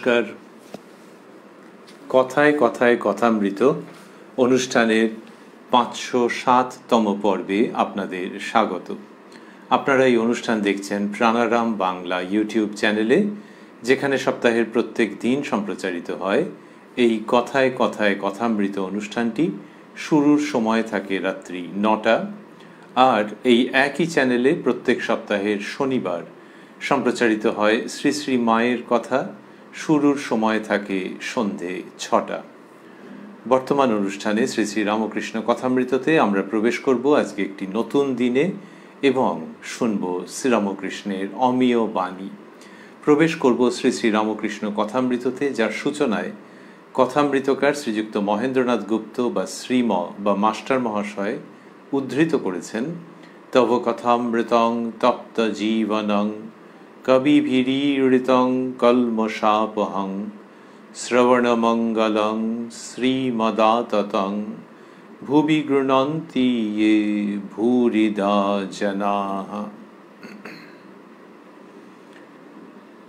নমস্কার। কথায় কথায় কথামৃত অনুষ্ঠানের 507তম পর্বে আপনাদের স্বাগত। আপনারা এই অনুষ্ঠান দেখছেন প্রাণারাম বাংলা ইউটিউব চ্যানেলে, যেখানে সপ্তাহের প্রত্যেক দিন সম্প্রচারিত হয় এই কথায় কথায় কথামৃত অনুষ্ঠানটি। শুরুর সময় থাকে রাত্রি 9টা, আর এই একই চ্যানেলে প্রত্যেক সপ্তাহের শনিবার সম্প্রচারিত হয় শ্রী শ্রী মায়ের কথা। শুরুর সময় থাকে সন্ধে 6টা। বর্তমান অনুষ্ঠানে শ্রী শ্রী রামকৃষ্ণ কথামৃততে আমরা প্রবেশ করব আজকে একটি নতুন দিনে এবং শুনব শ্রীরামকৃষ্ণের অমীয় বাণী। প্রবেশ করব শ্রী শ্রী রামকৃষ্ণ কথামৃততে, যার সূচনায় কথামৃতকার শ্রীযুক্ত মহেন্দ্রনাথ গুপ্ত বা শ্রীম বা মাস্টার মহাশয় উদ্ধৃত করেছেন, তব কথামৃতং তপ্ত জীবনং কবিভিরীড়িতং কলমশাপহং শ্রবণমঙ্গলং শ্রীমদাততং ভুবি গৃণন্তি ये ভূরিদা জনাঃ।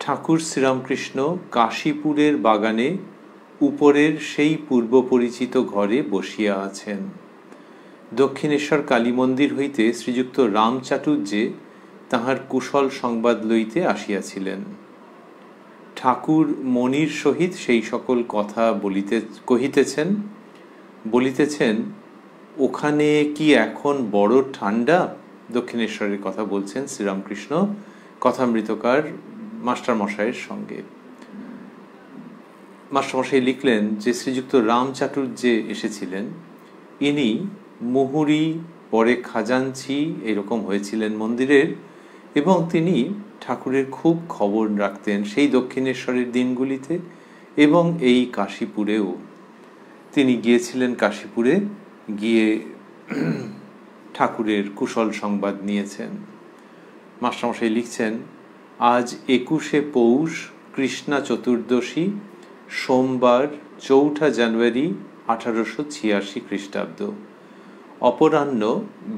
ঠাকুর শ্রীরামকৃষ্ণ কাশীপুরের বাগানে উপরের সেই পূর্ব পরিচিত ঘরে বসিয়া আছেন। দক্ষিণেশ্বর কালী মন্দির হইতে শ্রীযুক্ত রামচাটুর্যে তাহার কুশল সংবাদ লইতে আসিয়াছিলেন। ঠাকুর মনির সহিত সেই সকল কথা বলিতেছেন, ওখানে কি এখন বড় ঠান্ডা? দক্ষিণেশ্বরের কথা বলছেন শ্রীরামকৃষ্ণ কথামৃতকার মাস্টারমশাইয়ের সঙ্গে। মাস্টারমশাই লিখলেন যে শ্রীযুক্ত রামচাটুর্যে এসেছিলেন। ইনি মুহুরী, পরে খাজাঞ্চি এরকম হয়েছিলেন মন্দিরের, এবং তিনি ঠাকুরের খুব খবর রাখতেন সেই দক্ষিণেশ্বরের দিনগুলিতে এবং এই কাশীপুরেও। তিনি গিয়েছিলেন কাশীপুরে, গিয়ে ঠাকুরের কুশল সংবাদ নিয়েছেন। মাস্টারমশাই লিখছেন, আজ 21শে পৌষ কৃষ্ণা চতুর্দশী, সোমবার 4 জানুয়ারি 1886 খ্রিস্টাব্দ। অপরাহ্ন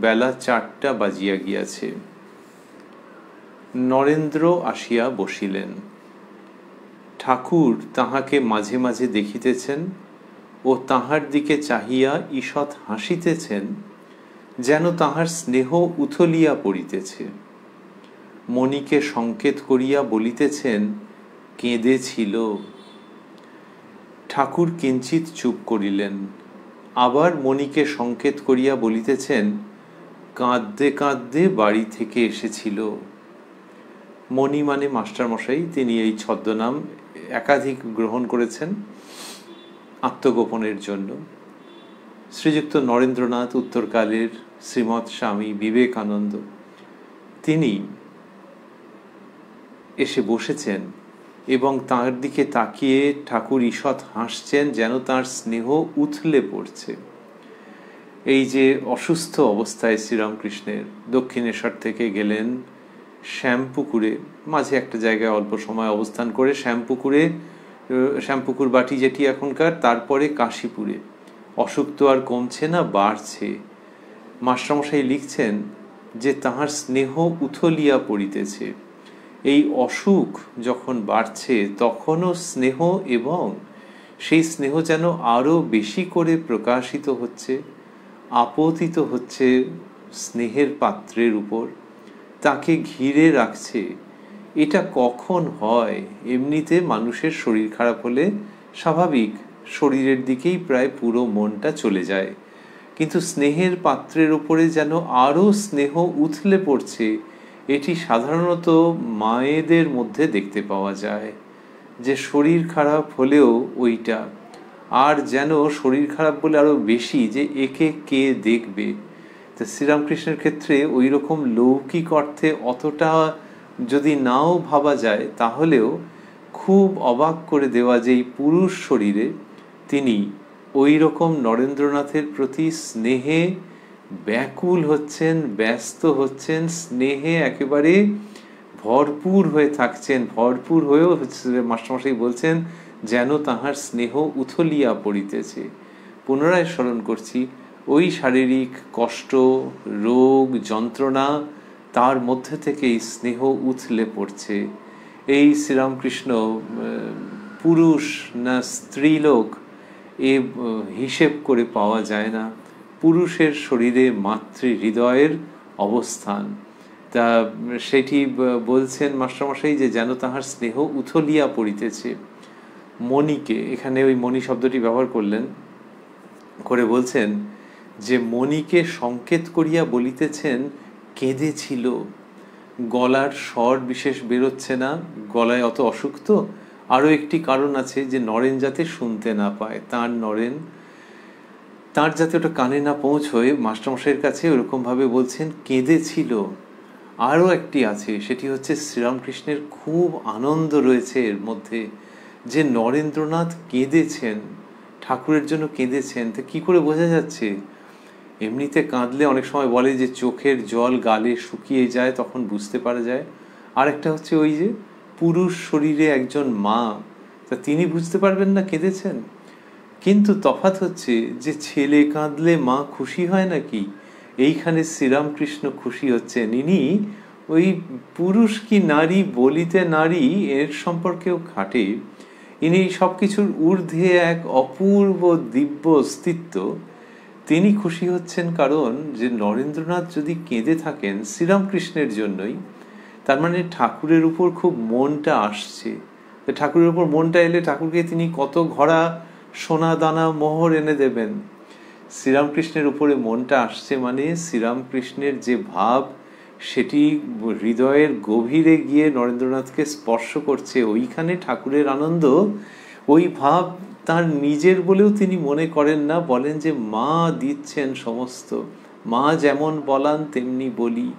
বেলা 4টা বাজিয়া গিয়াছে। নরেন্দ্র আসিয়া বসিলেন। ঠাকুর তাহাকে মাঝে মাঝে দেখিতেছেন ও তাহার দিকে চাহিয়া ঈষৎ হাসিতেছেন, যেন তাহার স্নেহ উথলিয়া পড়িতেছে। মণিকে সংকেত করিয়া বলিতেছেন, কেঁদেছিল। ঠাকুর কিঞ্চিত চুপ করিলেন। আবার মণিকে সংকেত করিয়া বলিতেছেন, কাঁদতে কাঁদতে বাড়ি থেকে এসেছিল। মণি মানে মাস্টারমশাই, তিনি এই ছদ্মনাম একাধিক গ্রহণ করেছেন আত্মগোপনের জন্য। শ্রীযুক্ত নরেন্দ্রনাথ উত্তরকালের শ্রীমৎ স্বামী বিবেকানন্দ, তিনি এসে বসেছেন এবং তাঁর দিকে তাকিয়ে ঠাকুর ঈষৎ হাসছেন, যেন তাঁর স্নেহ উথলে পড়ছে। এই যে অসুস্থ অবস্থায় শ্রীরামকৃষ্ণের, দক্ষিণেশ্বর থেকে গেলেন শ্যামপুকুরে, মাঝে একটা জায়গায় অল্প সময় অবস্থান করে শ্যামপুকুর বাটি যেটি এখনকার, তারপরে কাশীপুরে। অসুখ তো আর কমছে না, বাড়ছে। মাস্টারমশাই লিখছেন যে তাহার স্নেহ উথলিয়া পড়িতেছে। এই অসুখ যখন বাড়ছে তখনও স্নেহ, এবং সেই স্নেহ যেন আরো বেশি করে প্রকাশিত হচ্ছে, আপতিত হচ্ছে স্নেহের পাত্রের উপর, তাকে ঘিরে রাখছে। এটা কখন হয়? এমনিতে মানুষের শরীর খারাপ হলে স্বাভাবিক শরীরের দিকেই প্রায় পুরো মনটা চলে যায়, কিন্তু স্নেহের পাত্রের উপরে যেন আরো স্নেহ উথলে পড়ছে। এটি সাধারণত মায়েদের মধ্যে দেখতে পাওয়া যায়, যে শরীর খারাপ হলেও ওইটা, আর যেন শরীর খারাপ বলে আরো বেশি, যে একে কে দেখবে। তো শ্রীরামকৃষ্ণের ক্ষেত্রে ওই রকম লৌকিক অর্থে অতটা যদি নাও ভাবা যায়, তাহলেও খুব অবাক করে দেওয়া যে এই পুরুষ শরীরে তিনি ওই রকম নরেন্দ্রনাথের প্রতি স্নেহে ব্যাকুল হচ্ছেন, ব্যস্ত হচ্ছেন, স্নেহে একেবারে ভরপুর হয়ে থাকছেন। ভরপুর হয়েও মাস্টারমশাই বলছেন, যেন তাহার স্নেহ উথলিয়া পড়িতেছে। পুনরায় স্মরণ করছি, ওই শারীরিক কষ্ট, রোগ, যন্ত্রণা, তার মধ্যে থেকেই স্নেহ উথলে পড়ছে। এই শ্রীরামকৃষ্ণ পুরুষ না স্ত্রীলোক এ হিসেব করে পাওয়া যায় না। পুরুষের শরীরে মাতৃ হৃদয়ের অবস্থান। তা সেটি বলছেন মাস্টারমশাই যে যেন তাহার স্নেহ উথলিয়া পড়িতেছে। মণিকে, এখানে ওই মণি শব্দটি ব্যবহার করলেন, করে বলছেন যে মণিকে সংকেত করিয়া বলিতেছেন কেঁদেছিল। গলার স্বর বিশেষ বেরোচ্ছে না, গলায় অত অসুখ। তো আরও একটি কারণ আছে যে নরেন যাতে শুনতে না পায়, তার যাতে ওটা কানে না পৌঁছয়, মাস্টারমশাইয়ের কাছে ওরকমভাবে বলছেন কেঁদেছিল। আরও একটি আছে, সেটি হচ্ছে শ্রীরামকৃষ্ণের খুব আনন্দ রয়েছে এর মধ্যে, যে নরেন্দ্রনাথ কেঁদেছেন, ঠাকুরের জন্য কেঁদেছেন। তো কী করে বোঝা যাচ্ছে? এমনিতে কাঁদলে অনেক সময় বলে যে চোখের জল গালে শুকিয়ে যায়, তখন বুঝতে পারা যায়। আর একটা হচ্ছে ওই যে পুরুষ শরীরে একজন মা, তা তিনি বুঝতে পারবেন না কেঁদেছেন। কিন্তু তফাৎ হচ্ছে যে ছেলে কাঁদলে মা খুশি হয় নাকি, এইখানে শ্রীরামকৃষ্ণ খুশি হচ্ছেন। ইনি ওই পুরুষ কি নারী বলিতে নারী এর সম্পর্কেও খাটে। ইনি সব কিছুর ঊর্ধ্বে এক অপূর্ব দিব্য অস্তিত্ব। তিনি খুশি হচ্ছেন কারণ যে নরেন্দ্রনাথ যদি কেঁদে থাকেন শ্রীরামকৃষ্ণের জন্যই, তার মানে ঠাকুরের উপর খুব মনটা আসছে। ঠাকুরের উপর মনটা এলে ঠাকুরকে তিনি কত ঘোড়া সোনা দানা মোহর এনে দেবেন। শ্রীরামকৃষ্ণের উপরে মনটা আসছে মানে শ্রীরামকৃষ্ণের যে ভাব সেটি হৃদয়ের গভীরে গিয়ে নরেন্দ্রনাথকে স্পর্শ করছে। ওইখানে ঠাকুরের আনন্দ, ওই ভাব তার নিজের বলেও তিনি মনে করেন না, বলেন যে মা দিচ্ছেন সমস্ত। মা যেমন বলান তেমনি বলি,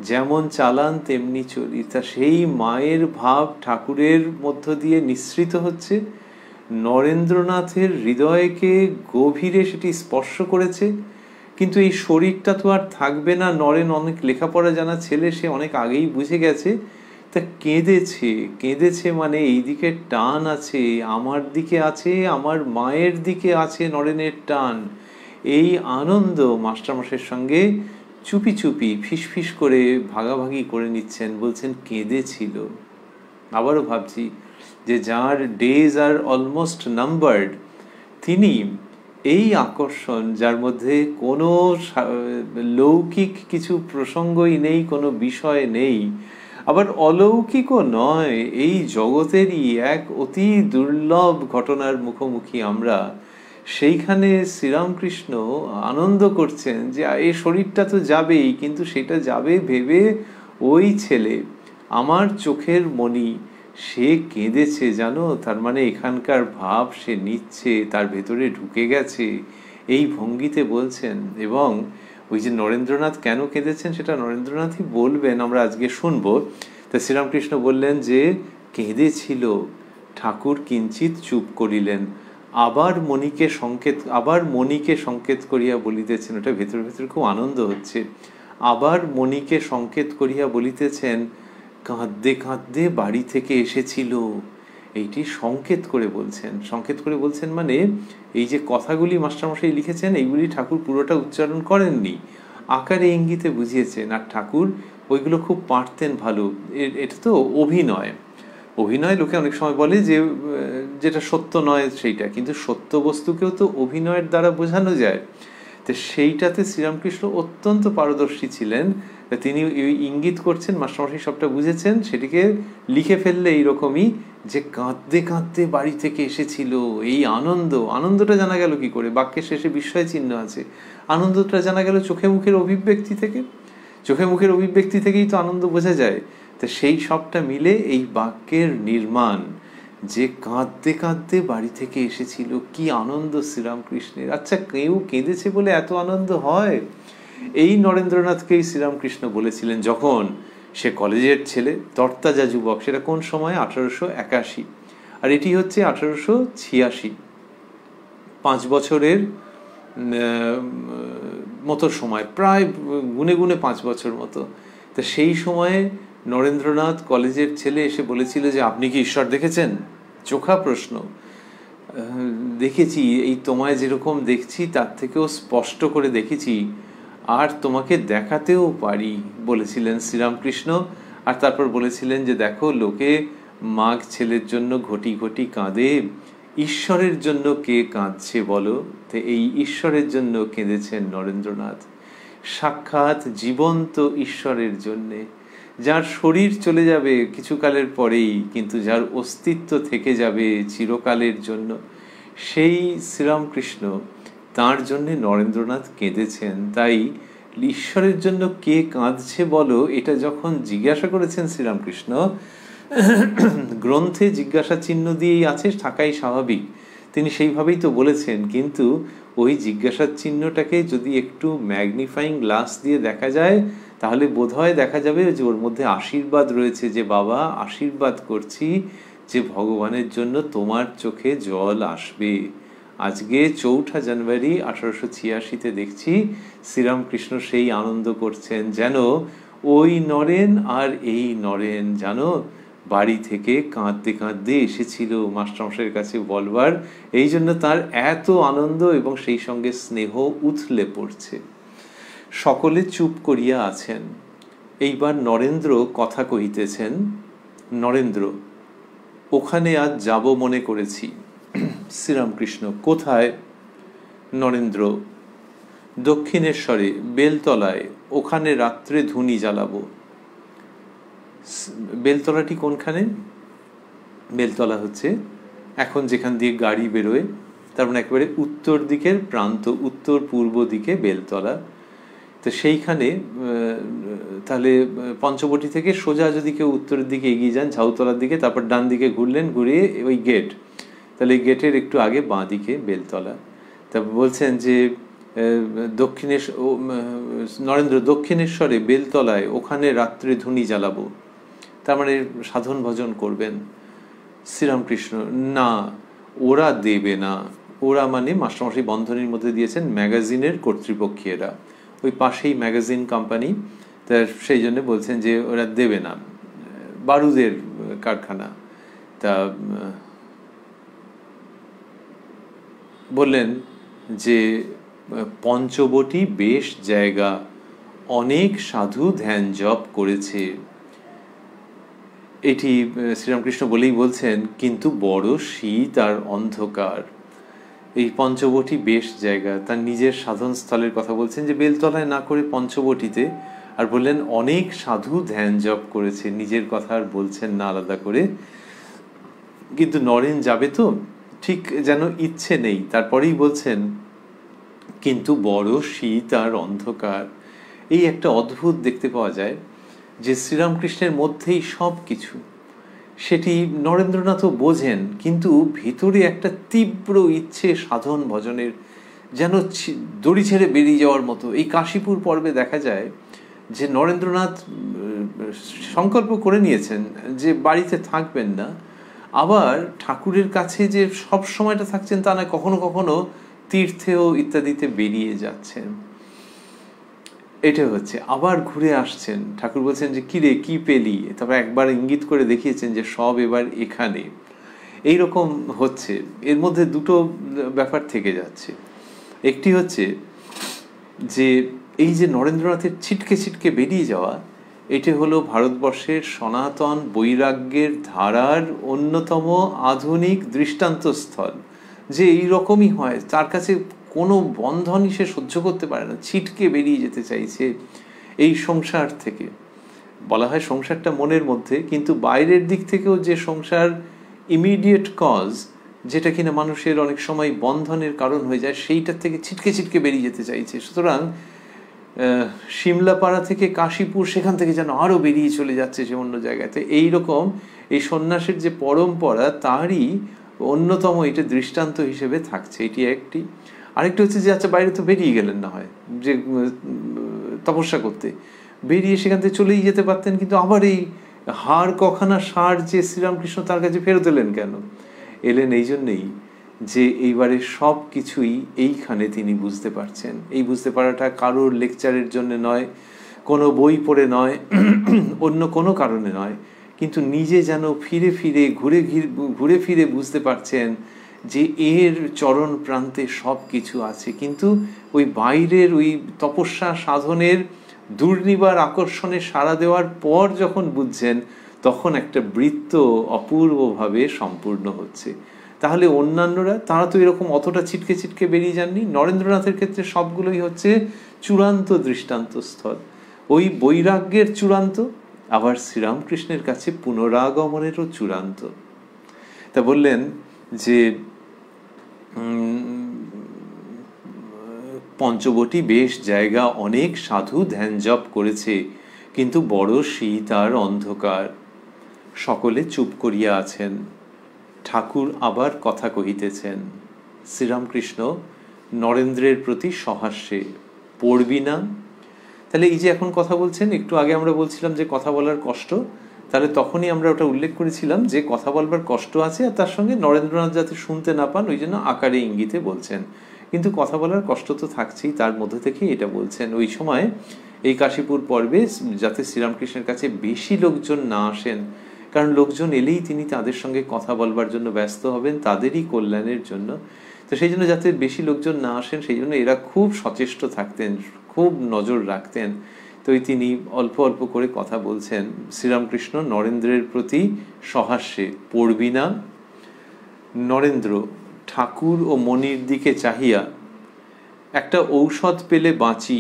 যেমন চালান তেমনি চলি। তা সেই মায়ের ভাব ঠাকুরের মধ্য দিয়ে নিঃসৃত হচ্ছে, নরেন্দ্রনাথের হৃদয়কে গভীরে সেটি স্পর্শ করেছে। কিন্তু এই শরীরটা তো আর থাকবে না। নরেন অনেক লেখাপড়া জানা ছেলে, সে অনেক আগেই বুঝে গেছে। তা কেঁদেছে মানে এই দিকে টান আছে, আমার দিকে আছে, আমার মায়ের দিকে আছে নরেনের টান। এই আনন্দ মাস্টারমশাইয়ের সঙ্গে চুপি চুপি ফিসফিস করে ভাগাভাগি করে নিচ্ছেন, বলছেন কেঁদেছিল। আবারও ভাবছি যে যার ডেজ আর অলমোস্ট নাম্বার্ড, তিনি এই আকর্ষণ, যার মধ্যে কোনো লৌকিক কিছু প্রসঙ্গই নেই, কোনো বিষয় নেই, আবার অলৌকিকও নয়, এই জগতেরই এক অতি দুর্লভ ঘটনার মুখোমুখি আমরা। সেইখানে শ্রীরামকৃষ্ণ আনন্দ করছেন যে এই শরীরটা তো যাবেই, কিন্তু সেটা যাবে ভেবে ওই ছেলে আমার চোখের মণি সে কেঁদেছে জানো। তার মানে এখানকার ভাব সে নিচ্ছে, তার ভেতরে ঢুকে গেছে, এই ভঙ্গিতে বলছেন। এবং ওই যে নরেন্দ্রনাথ কেন কেঁদেছেন সেটা নরেন্দ্রনাথই বলবেন, আমরা আজকে শুনবো। তা শ্রীরামকৃষ্ণ বললেন যে কেঁদেছিল, ঠাকুর কিঞ্চিত চুপ করিলেন, আবার মণিকে সংকেত করিয়া বলিতেছেন। ওটা ভেতরে ভেতরে খুব আনন্দ হচ্ছে। আবার মণিকে সংকেত করিয়া বলিতেছেন কাঁদতে কাঁদতে বাড়ি থেকে এসেছিল। এইটি সংকেত করে বলছেন মানে এই যে কথাগুলি মাস্টারমশাই লিখেছেন, এইগুলি ঠাকুর পুরোটা উচ্চারণ করেননি, আকারে ইঙ্গিতে বুঝিয়েছেন। আর ঠাকুর ওইগুলো খুব পারতেন ভালো। এটা তো অভিনয় লোকে অনেক সময় বলে যে যেটা সত্য নয় সেইটা, কিন্তু সত্য বস্তুকেও তো অভিনয়ের দ্বারা বোঝানো যায়। তো সেইটাতে শ্রীরামকৃষ্ণ অত্যন্ত পারদর্শী ছিলেন। তিনি ইঙ্গিত করছেন, মাস্টারমশাই সবটা বুঝেছেন, সেটিকে লিখে ফেললে এইরকমই যে কাঁদতে কাঁদতে বাড়ি থেকে এসেছিল। এই আনন্দটা জানা গেল কি করে? বাক্যের শেষে বিস্ময় চিহ্ন আছে। আনন্দটা জানা গেল চোখে মুখের অভিব্যক্তি থেকেই তো আনন্দ বোঝা যায়। তো সেই সবটা মিলে এই বাক্যের নির্মাণ, যে কাঁদতে কাঁদতে বাড়ি থেকে এসেছিল। কি আনন্দ শ্রীরামকৃষ্ণের! আচ্ছা, কেউ কেঁদেছে বলে এত আনন্দ হয়? এই নরেন্দ্রনাথকেই শ্রীরামকৃষ্ণ বলেছিলেন যখন সে কলেজের ছেলে, তরতাজা যুবক। সেটা কোন সময়? 1881, আর এটি হচ্ছে 1886। 5 বছরের মতো সময়, প্রায় গুনে গুনে 5 বছর মতো। তা সেই সময়ে নরেন্দ্রনাথ কলেজের ছেলে এসে বলেছিল যে আপনি কি ঈশ্বর দেখেছেন? চোখা প্রশ্ন। দেখেছি, এই তোমায় যেরকম দেখছি তার থেকেও স্পষ্ট করে দেখেছি, আর তোমাকে দেখাতেও পারি, বলেছিলেন শ্রীরামকৃষ্ণ। আর তারপর বলেছিলেন যে দেখো, লোকে মাঘ ছেলের জন্য ঘটি ঘটি কাঁদে, ঈশ্বরের জন্য কে কাঁদছে বলো? তো এই ঈশ্বরের জন্য কেঁদেছেন নরেন্দ্রনাথ, সাক্ষাৎ জীবন্ত ঈশ্বরের জন্যে, যার শরীর চলে যাবে কিছুকালের পরেই কিন্তু যার অস্তিত্ব থেকে যাবে চিরকালের জন্য, সেই শ্রীরামকৃষ্ণ, তার জন্যে নরেন্দ্রনাথ কেঁদেছেন। তাই ঈশ্বরের জন্য কে কাঁদছে বলো, এটা যখন জিজ্ঞাসা করেছেন শ্রীরামকৃষ্ণ, গ্রন্থে জিজ্ঞাসা চিহ্ন দিয়েই আছে, থাকাই স্বাভাবিক, তিনি সেইভাবেই তো বলেছেন। কিন্তু ওই জিজ্ঞাসার চিহ্নটাকে যদি একটু ম্যাগনিফাইং গ্লাস দিয়ে দেখা যায়, তাহলে বোধহয় দেখা যাবে যে ওর মধ্যে আশীর্বাদ রয়েছে, যে বাবা আশীর্বাদ করছি যে ভগবানের জন্য তোমার চোখে জল আসবে। আজকে 4 জানুয়ারি 1886 দেখছি শ্রীরামকৃষ্ণ সেই আনন্দ করছেন, যেন ওই নরেন আর এই নরেন জানো বাড়ি থেকে কাঁদতে কাঁদতে এসেছিল মাস্টারমশাইয়ের কাছে বলবার, এই জন্য তার এত আনন্দ এবং সেই সঙ্গে স্নেহ উথলে পড়ছে। সকলে চুপ করিয়া আছেন। এইবার নরেন্দ্র কথা কহিতেছেন। নরেন্দ্র, ওখানে আজ যাব মনে করেছি। শ্রীরামকৃষ্ণ, কোথায়? নরেন্দ্র, দক্ষিণেশ্বরে বেলতলায়, ওখানে রাত্রে ধুনি জ্বালাবো। বেলতলাটি কোনখানে? বেলতলা হচ্ছে এখন যেখান দিয়ে গাড়ি বেরোয়, তার মানে একেবারে উত্তর দিকের প্রান্ত, উত্তর পূর্ব দিকে বেলতলা। তো সেইখানে তাহলে পঞ্চবটি থেকে সোজা যদি কেউ উত্তরের দিকে এগিয়ে যান ঝাউতলার দিকে, তারপর ডান দিকে ঘুরলেন, ঘুরিয়ে ওই গেট, তাহলে এই গেটের একটু আগে বাঁ দিকে বেলতলা। তারপর বলছেন যে নরেন্দ্র, দক্ষিণেশ্বরে বেলতলায়, ওখানে রাত্রে ধুনি জ্বালাবো, তার মানে সাধন ভজন করবেন। শ্রীরামকৃষ্ণ, না, ওরা দেবে না। ওরা মানে মাস্টারমশাই বন্ধনীর মধ্যে দিয়েছেন ম্যাগাজিনের কর্তৃপক্ষীয়রা, ওই পাশেই ম্যাগাজিন কোম্পানি, তা সেই জন্য বলছেন যে ওরা দেবে না, বারুদের কারখানা। তা বললেন যে পঞ্চবটি বেশ জায়গা, অনেক সাধু ধ্যান জপ করেছে। এটি শ্রীরামকৃষ্ণ বলেই বলছেন, কিন্তু বড় শীত আর অন্ধকার। এই পঞ্চবটি বেশ জায়গা, তার নিজের সাধন স্থলের কথা বলছেন, যে বেলতলায় না করে পঞ্চবটিতে। আর বললেন অনেক সাধু ধ্যান জপ করেছে, নিজের কথা আর বলছেন না আলাদা করে। কিন্তু নরেন যাবে তো, ঠিক যেন ইচ্ছে নেই। তারপরেই বলছেন, কিন্তু বড় শীত আর অন্ধকার। এই একটা অদ্ভুত দেখতে পাওয়া যায় যে শ্রীরামকৃষ্ণের মধ্যেই সব কিছু, সেটি নরেন্দ্রনাথও বোঝেন, কিন্তু ভিতরে একটা তীব্র ইচ্ছে সাধন ভজনের, যেন দড়ি ছেড়ে বেরিয়ে যাওয়ার মতো। এই কাশীপুর পর্বে দেখা যায় যে নরেন্দ্রনাথ সংকল্প করে নিয়েছেন যে বাড়িতে থাকবেন না, আবার ঠাকুরের কাছে যে সব সময়টা থাকছেন তা না, কখনো কখনো তীর্থেও ইত্যাদিতে বেরিয়ে যাচ্ছেন। এটা হচ্ছে, আবার ঘুরে আসছেন। ঠাকুর বলছেন যে কিরে কি পেলি, তারপর একবার ইঙ্গিত করে দেখিয়েছেন যে সব এবার এখানে। এইরকম হচ্ছে, এর মধ্যে দুটো ব্যাপার থেকে যাচ্ছে। একটি হচ্ছে যে এই যে নরেন্দ্রনাথের ছিটকে ছিটকে বেরিয়ে যাওয়া, এটি হলো ভারতবর্ষের সনাতন বৈরাগ্যের ধারার অন্যতম আধুনিক দৃষ্টান্তস্থল। যে এইরকমই হয়, তার কাছে কোনো বন্ধনই সে সহ্য করতে পারে না, ছিটকে বেরিয়ে যেতে চাইছে এই সংসার থেকে। বলা হয় সংসারটা মনের মধ্যে, কিন্তু বাইরের দিক থেকেও যে সংসার ইমিডিয়েট কজ, যেটা কিনা মানুষের অনেক সময় বন্ধনের কারণ হয়ে যায়, সেইটার থেকে ছিটকে ছিটকে বেরিয়ে যেতে চাইছে। সুতরাং সিমলাপাড়া থেকে কাশীপুর, সেখান থেকে যেন আরও বেরিয়ে চলে যাচ্ছে সে অন্য জায়গাতে। এইরকম এই সন্ন্যাসের যে পরম্পরা, তারই অন্যতম এটা দৃষ্টান্ত হিসেবে থাকছে। এটি একটি। আরেকটা হচ্ছে যে আচ্ছা বাইরে তো বেরিয়ে গেলেন না হয় যে তপস্যা করতে, বেরিয়ে সেখান থেকে চলেই যেতে পারতেন, কিন্তু আবার এই হাড় কখানা সার যে শ্রীরামকৃষ্ণ তার কাছে ফেরত এলেন কেন? এলেন এই জন্যেই যে এইবারে সব কিছুই এইখানে তিনি বুঝতে পারছেন। এই বুঝতে পারাটা কারোর লেকচারের জন্য নয়, কোনো বই পড়ে নয়, অন্য কোনো কারণে নয়, কিন্তু নিজে যেন ফিরে ফিরে ঘুরে ফিরে বুঝতে পারছেন যে এর চরণ প্রান্তে সব কিছু আছে। কিন্তু ওই বাইরের ওই তপস্যা সাধনের দুর্নিবার আকর্ষণে সাড়া দেওয়ার পর যখন বুঝছেন, তখন একটা বৃত্ত অপূর্বভাবে সম্পূর্ণ হচ্ছে। তাহলে অন্যান্যরা তারা তো এরকম অতটা ছিটকে ছিটকে বেরিয়ে যাননি। নরেন্দ্রনাথের ক্ষেত্রে সবগুলোই হচ্ছে চূড়ান্ত দৃষ্টান্ত স্থল, ওই বৈরাগ্যের চূড়ান্ত, আবার শ্রীরামকৃষ্ণের কাছে পুনরাগমনেরও চূড়ান্ত। তা বললেন যে পঞ্চবটি বেশ জায়গা, অনেক সাধু ধ্যান জপ করেছে, কিন্তু বড় শীত আর অন্ধকার, সকলে চুপ করিয়া আছেন। ঠাকুর আবার কথা কহিতেছেন। শ্রীরামকৃষ্ণ নরেন্দ্রের প্রতি সহাস্যে, পড়বি না? তাহলে এই যে এখন কথা বলছেন, একটু আগে আমরা বলছিলাম যে কথা বলার কষ্ট, তাহলে তখনই আমরা ওটা উল্লেখ করেছিলাম যে কথা বলবার কষ্ট আছে, আর তার সঙ্গে নরেন্দ্রনাথ যাতে শুনতে না পান ওই জন্য আকারে ইঙ্গিতে বলছেন, কিন্তু কথা বলার কষ্ট তো থাকছেই, তার মধ্যে থেকেই এটা বলছেন। ওই সময় এই কাশীপুর পর্বে যাতে শ্রীরামকৃষ্ণের কাছে বেশি লোকজন না আসেন, কারণ লোকজন এলেই তিনি তাদের সঙ্গে কথা বলবার জন্য ব্যস্ত হবেন, তাদেরই কল্যাণের জন্য। তো সেই জন্য যাতে বেশি লোকজন না আসেন, সেই জন্য এরা খুব সচেষ্ট থাকতেন, খুব নজর রাখতেন। তো তিনি অল্প অল্প করে কথা বলছেন। শ্রীরামকৃষ্ণ নরেন্দ্রের প্রতি সহাস্যে, পড়বি না? নরেন্দ্র ঠাকুর ও মনির দিকে চাহিয়া, একটা ঔষধ পেলে বাঁচি,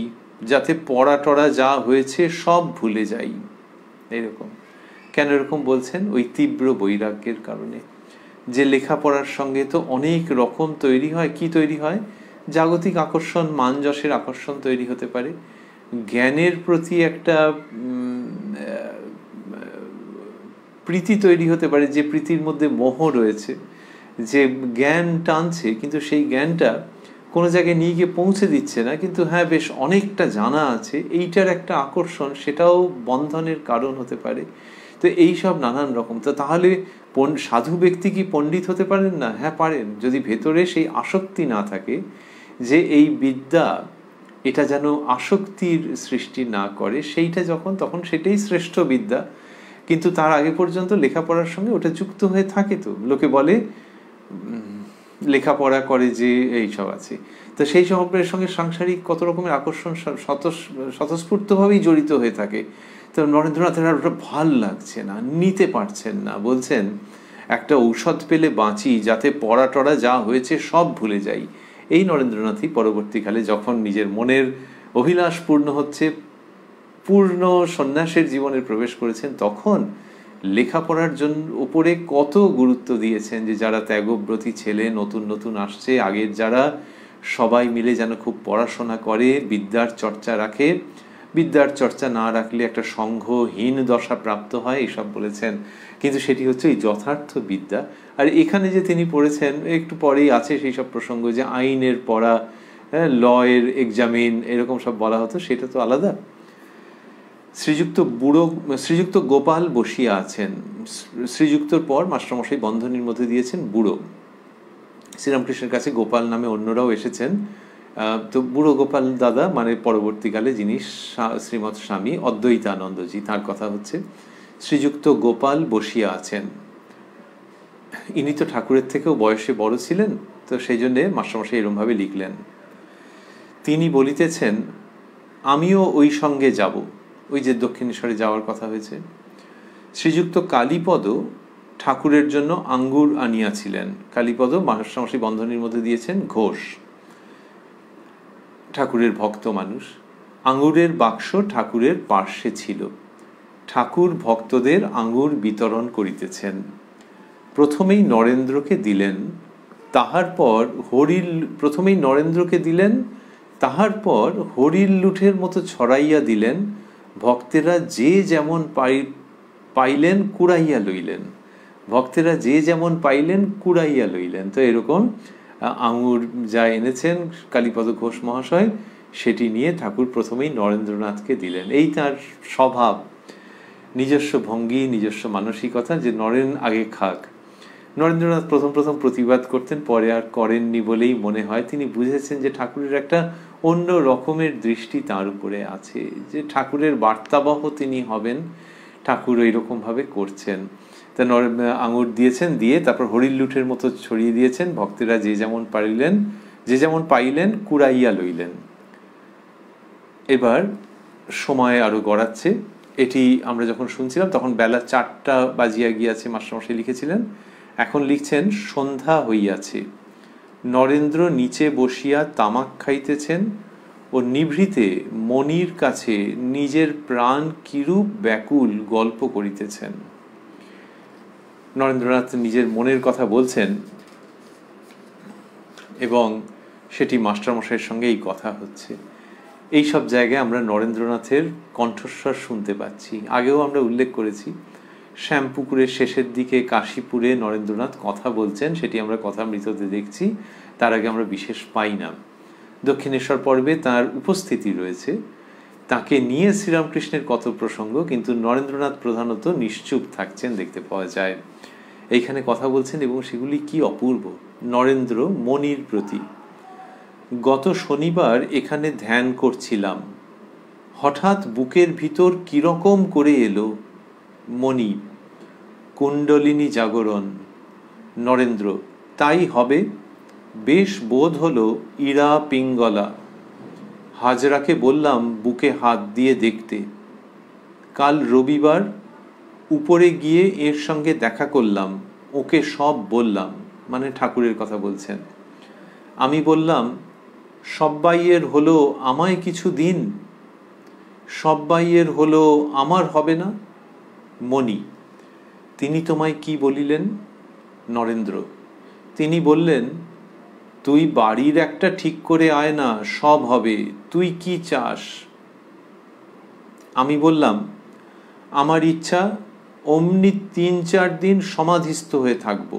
যাতে পড়া টড়া যা হয়েছে সব ভুলে যাই। এরকম কেন এরকম বলছেন? ওই তীব্র বৈরাগ্যের কারণে। যে লেখাপড়ার সঙ্গে তো অনেক রকম তৈরি হয়। কি তৈরি হয়? জাগতিক আকর্ষণ, মান যশের আকর্ষণ তৈরি হতে পারে, জ্ঞানের প্রতি একটা প্রীতি তৈরি হতে পারে, যে প্রীতির মধ্যে মোহ রয়েছে, যে জ্ঞান টানছে কিন্তু সেই জ্ঞানটা কোনো জায়গায় নিয়ে গিয়ে পৌঁছে দিচ্ছে না, কিন্তু হ্যাঁ বেশ অনেকটা জানা আছে, এইটার একটা আকর্ষণ, সেটাও বন্ধনের কারণ হতে পারে। তো এই সব নানান রকম। তো তাহলে সাধু ব্যক্তি কি পণ্ডিত হতে পারেন না? হ্যাঁ পারেন, যদি ভেতরে সেই আসক্তি না থাকে, যে এই বিদ্যা এটা যেন আসক্তির সৃষ্টি না করে, সেইটা যখন, তখন সেটাই শ্রেষ্ঠ বিদ্যা। কিন্তু তার আগে পর্যন্ত লেখাপড়ার সঙ্গে ওটা যুক্ত হয়ে থাকে। তো লোকে বলে লেখাপড়া করে যে এইসব আছে, তো সেই সবের সঙ্গে সাংসারিক কত রকমের আকর্ষণ স্বতঃস্ফূর্তভাবেই জড়িত হয়ে থাকে। তো নরেন্দ্রনাথের আর ওটা ভাল লাগছে না, নিতে পারছেন না। বলছেন একটা ঔষধ পেলে বাঁচি, যাতে পড়া টড়া যা হয়েছে সব ভুলে যাই। এই নরেন্দ্রনাথই পরবর্তীকালে যখন নিজের মনের অভিলাষ পূর্ণ হচ্ছে, পূর্ণ সন্ন্যাসের জীবনে প্রবেশ করেছেন, তখন লেখাপড়ার জন্য উপরে কত গুরুত্ব দিয়েছেন। যে যারা ত্যাগব্রতী ছেলে নতুন নতুন আসছে, আগের যারা, সবাই মিলে যেন খুব পড়াশোনা করে, বিদ্যার চর্চা রাখে, বিদ্যার চর্চা না রাখলে একটা সংঘহীন দশা প্রাপ্ত হয়, এইসব বলেছেন। কিন্তু সেটি হচ্ছে এই যথার্থ বিদ্যা। আর এখানে যে তিনি পড়েছেন, একটু পরেই আছে সেই সব প্রসঙ্গ, যে আইনের পড়া, লয়ের এক্সামিন, এরকম সব বলা হতো, সেটা তো আলাদা। শ্রীযুক্ত গোপাল বসিয়া আছেন। শ্রীযুক্তর পর মাস্টারমশাই বন্ধনীর মধ্যে দিয়েছেন বুড়ো। শ্রীরামকৃষ্ণের কাছে গোপাল নামে অন্যরাও এসেছেন। তো বুড়ো গোপাল দাদা মানে পরবর্তীকালে যিনি শ্রীমৎ স্বামী অদ্বৈতানন্দজি, তার কথা হচ্ছে। শ্রীযুক্ত গোপাল বসিয়া আছেন। ইনি তো ঠাকুরের থেকেও বয়সে বড় ছিলেন, তো সেই জন্যে মাস্টারমশাই এরমভাবে লিখলেন। তিনি বলিতেছেন, আমিও ওই সঙ্গে যাব। ওই যে দক্ষিণেশ্বরে যাওয়ার কথা হয়েছে। শ্রীযুক্ত কালীপদ ঠাকুরের জন্য আঙ্গুর আনিয়াছিলেন। কালীপদ মাস্টারমশাই বন্ধনীর মধ্যে দিয়েছেন ঘোষ, ঠাকুরের ভক্ত মানুষ। আঙ্গুরের বাক্স ঠাকুরের পার্শ্বে ছিল। ঠাকুর ভক্তদের আঙ্গুর বিতরণ করিতেছেন। প্রথমেই নরেন্দ্রকে দিলেন, তাহার পর হরির লুঠের মতো ছড়াইয়া দিলেন। ভক্তেরা যে যেমন পাইলেন কুড়াইয়া লইলেন। তো এরকম আঙুর যা এনেছেন কালীপদ ঘোষ মহাশয়, সেটি নিয়ে ঠাকুর প্রথমেই নরেন্দ্রনাথকে দিলেন। এই তার স্বভাব, নিজস্ব ভঙ্গি, নিজস্ব মানসিকতা, যে নরেন আগে খাক। নরেন্দ্রনাথ প্রথম প্রতিবাদ করতেন, পরে আর করেননি বলেই মনে হয়। তিনি বুঝেছেন যে ঠাকুরের একটা অন্য রকমের দৃষ্টি তার উপরে আছে, যে ঠাকুরের বার্তাবহ তিনি হবেন, ঠাকুর এইরকমভাবে করছেন। তা আঙুর দিয়েছেন, দিয়ে তারপর হরির লুঠের মতো ছড়িয়ে দিয়েছেন। ভক্তেরা যে যেমন পাইলেন কুড়াইয়া লইলেন। এবার সময় আরো গড়াচ্ছে। এটি আমরা যখন শুনছিলাম তখন বেলা 4টা বাজিয়া গিয়াছে, মাস্টারমশাই লিখেছিলেন। এখন লিখছেন সন্ধ্যা হইয়াছে। নরেন্দ্র নিচে বসিয়া তামাক খাইতেছেন ও নিভৃতে মণির কাছে নিজের প্রাণ কিরূপ ব্যাকুল গল্প করিতেছেন। নরেন্দ্রনাথ নিজের মনের কথা বলছেন এবং সেটি মাস্টারমশাইয়ের সঙ্গে এই কথা হচ্ছে। এই সব জায়গায় আমরা নরেন্দ্রনাথের কণ্ঠস্বর শুনতে পাচ্ছি। আগেও আমরা উল্লেখ করেছি শ্যামপুকুরের শেষের দিকে কাশীপুরে নরেন্দ্রনাথ কথা বলছেন, সেটি আমরা কথামৃততে দেখছি। তার আগে আমরা বিশেষ পাই না। দক্ষিণেশ্বর পর্বে তার উপস্থিতি রয়েছে, তাকে নিয়ে শ্রীরামকৃষ্ণের কত প্রসঙ্গ, কিন্তু নরেন্দ্রনাথ প্রধানত নিশ্চুপ থাকছেন দেখতে পাওয়া যায়। এইখানে কথা বলছেন এবং সেগুলি কি অপূর্ব। নরেন্দ্র মণির প্রতি, গত শনিবার এখানে ধ্যান করছিলাম, হঠাৎ বুকের ভিতর কিরকম করে এলো মণি, কুণ্ডলিনী জাগরণ। নরেন্দ্র, তাই হবে, বেশ বোধ হলো ইরা পিঙ্গলা। হাজরাকে বললাম বুকে হাত দিয়ে দেখতে। কাল রবিবার উপরে গিয়ে এর সঙ্গে দেখা করলাম, ওকে সব বললাম, মানে ঠাকুরের কথা বলছেন। আমি বললাম সব্বাইয়ের হলো আমায় কিছু দিন, সব্বাইয়ের হলো আমার হবে না। মণি, তিনি তোমায় কি বলিলেন? নরেন্দ্র, তিনি বললেন তুই বাড়ির একটা ঠিক করে আয় না, সব হবে, তুই কি চাস? আমি বললাম আমার ইচ্ছা অমনি 3-4 দিন সমাধিস্থ হয়ে থাকব,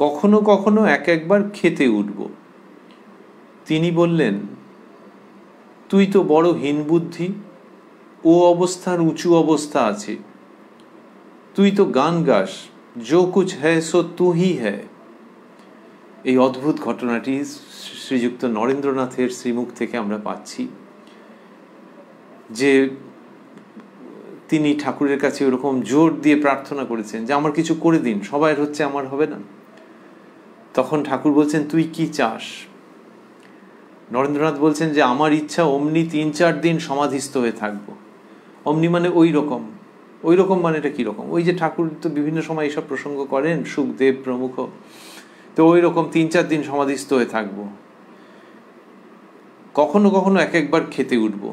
কখনো কখনো একবার খেতে উঠব। তিনি বললেন তুই তো বড় হীন বুদ্ধি, ও অবস্থার উঁচু অবস্থা আছে, তুই তো গান গাস, জো কুছ হ্যায় সো তু হি হ্যায়। এই অদ্ভুত ঘটনাটি শ্রীযুক্ত নরেন্দ্রনাথের শ্রীমুখ থেকে আমরা পাচ্ছি যে তিনি ঠাকুরের কাছে ওরকম জোর দিয়ে প্রার্থনা করেছেন যে আমার কিছু করে দিন, সবাই হচ্ছে আমার হবে না। তখন ঠাকুর বলছেন তুই কি চাস? নরেন্দ্রনাথ বলছেন যে আমার ইচ্ছা অমনি 3-4 দিন সমাধিস্থ হয়ে থাকবো। অমনি মানে ওই রকম, ওই রকম মানে এটা কিরকম? ওই যে ঠাকুর তো বিভিন্ন সময় এইসব প্রসঙ্গ করেন, সুখদেব প্রমুখ, তো ওই রকম 3-4 দিন সমাধিস্থ হয়ে থাকবো, কখনো কখনো একবার খেতে উঠবো।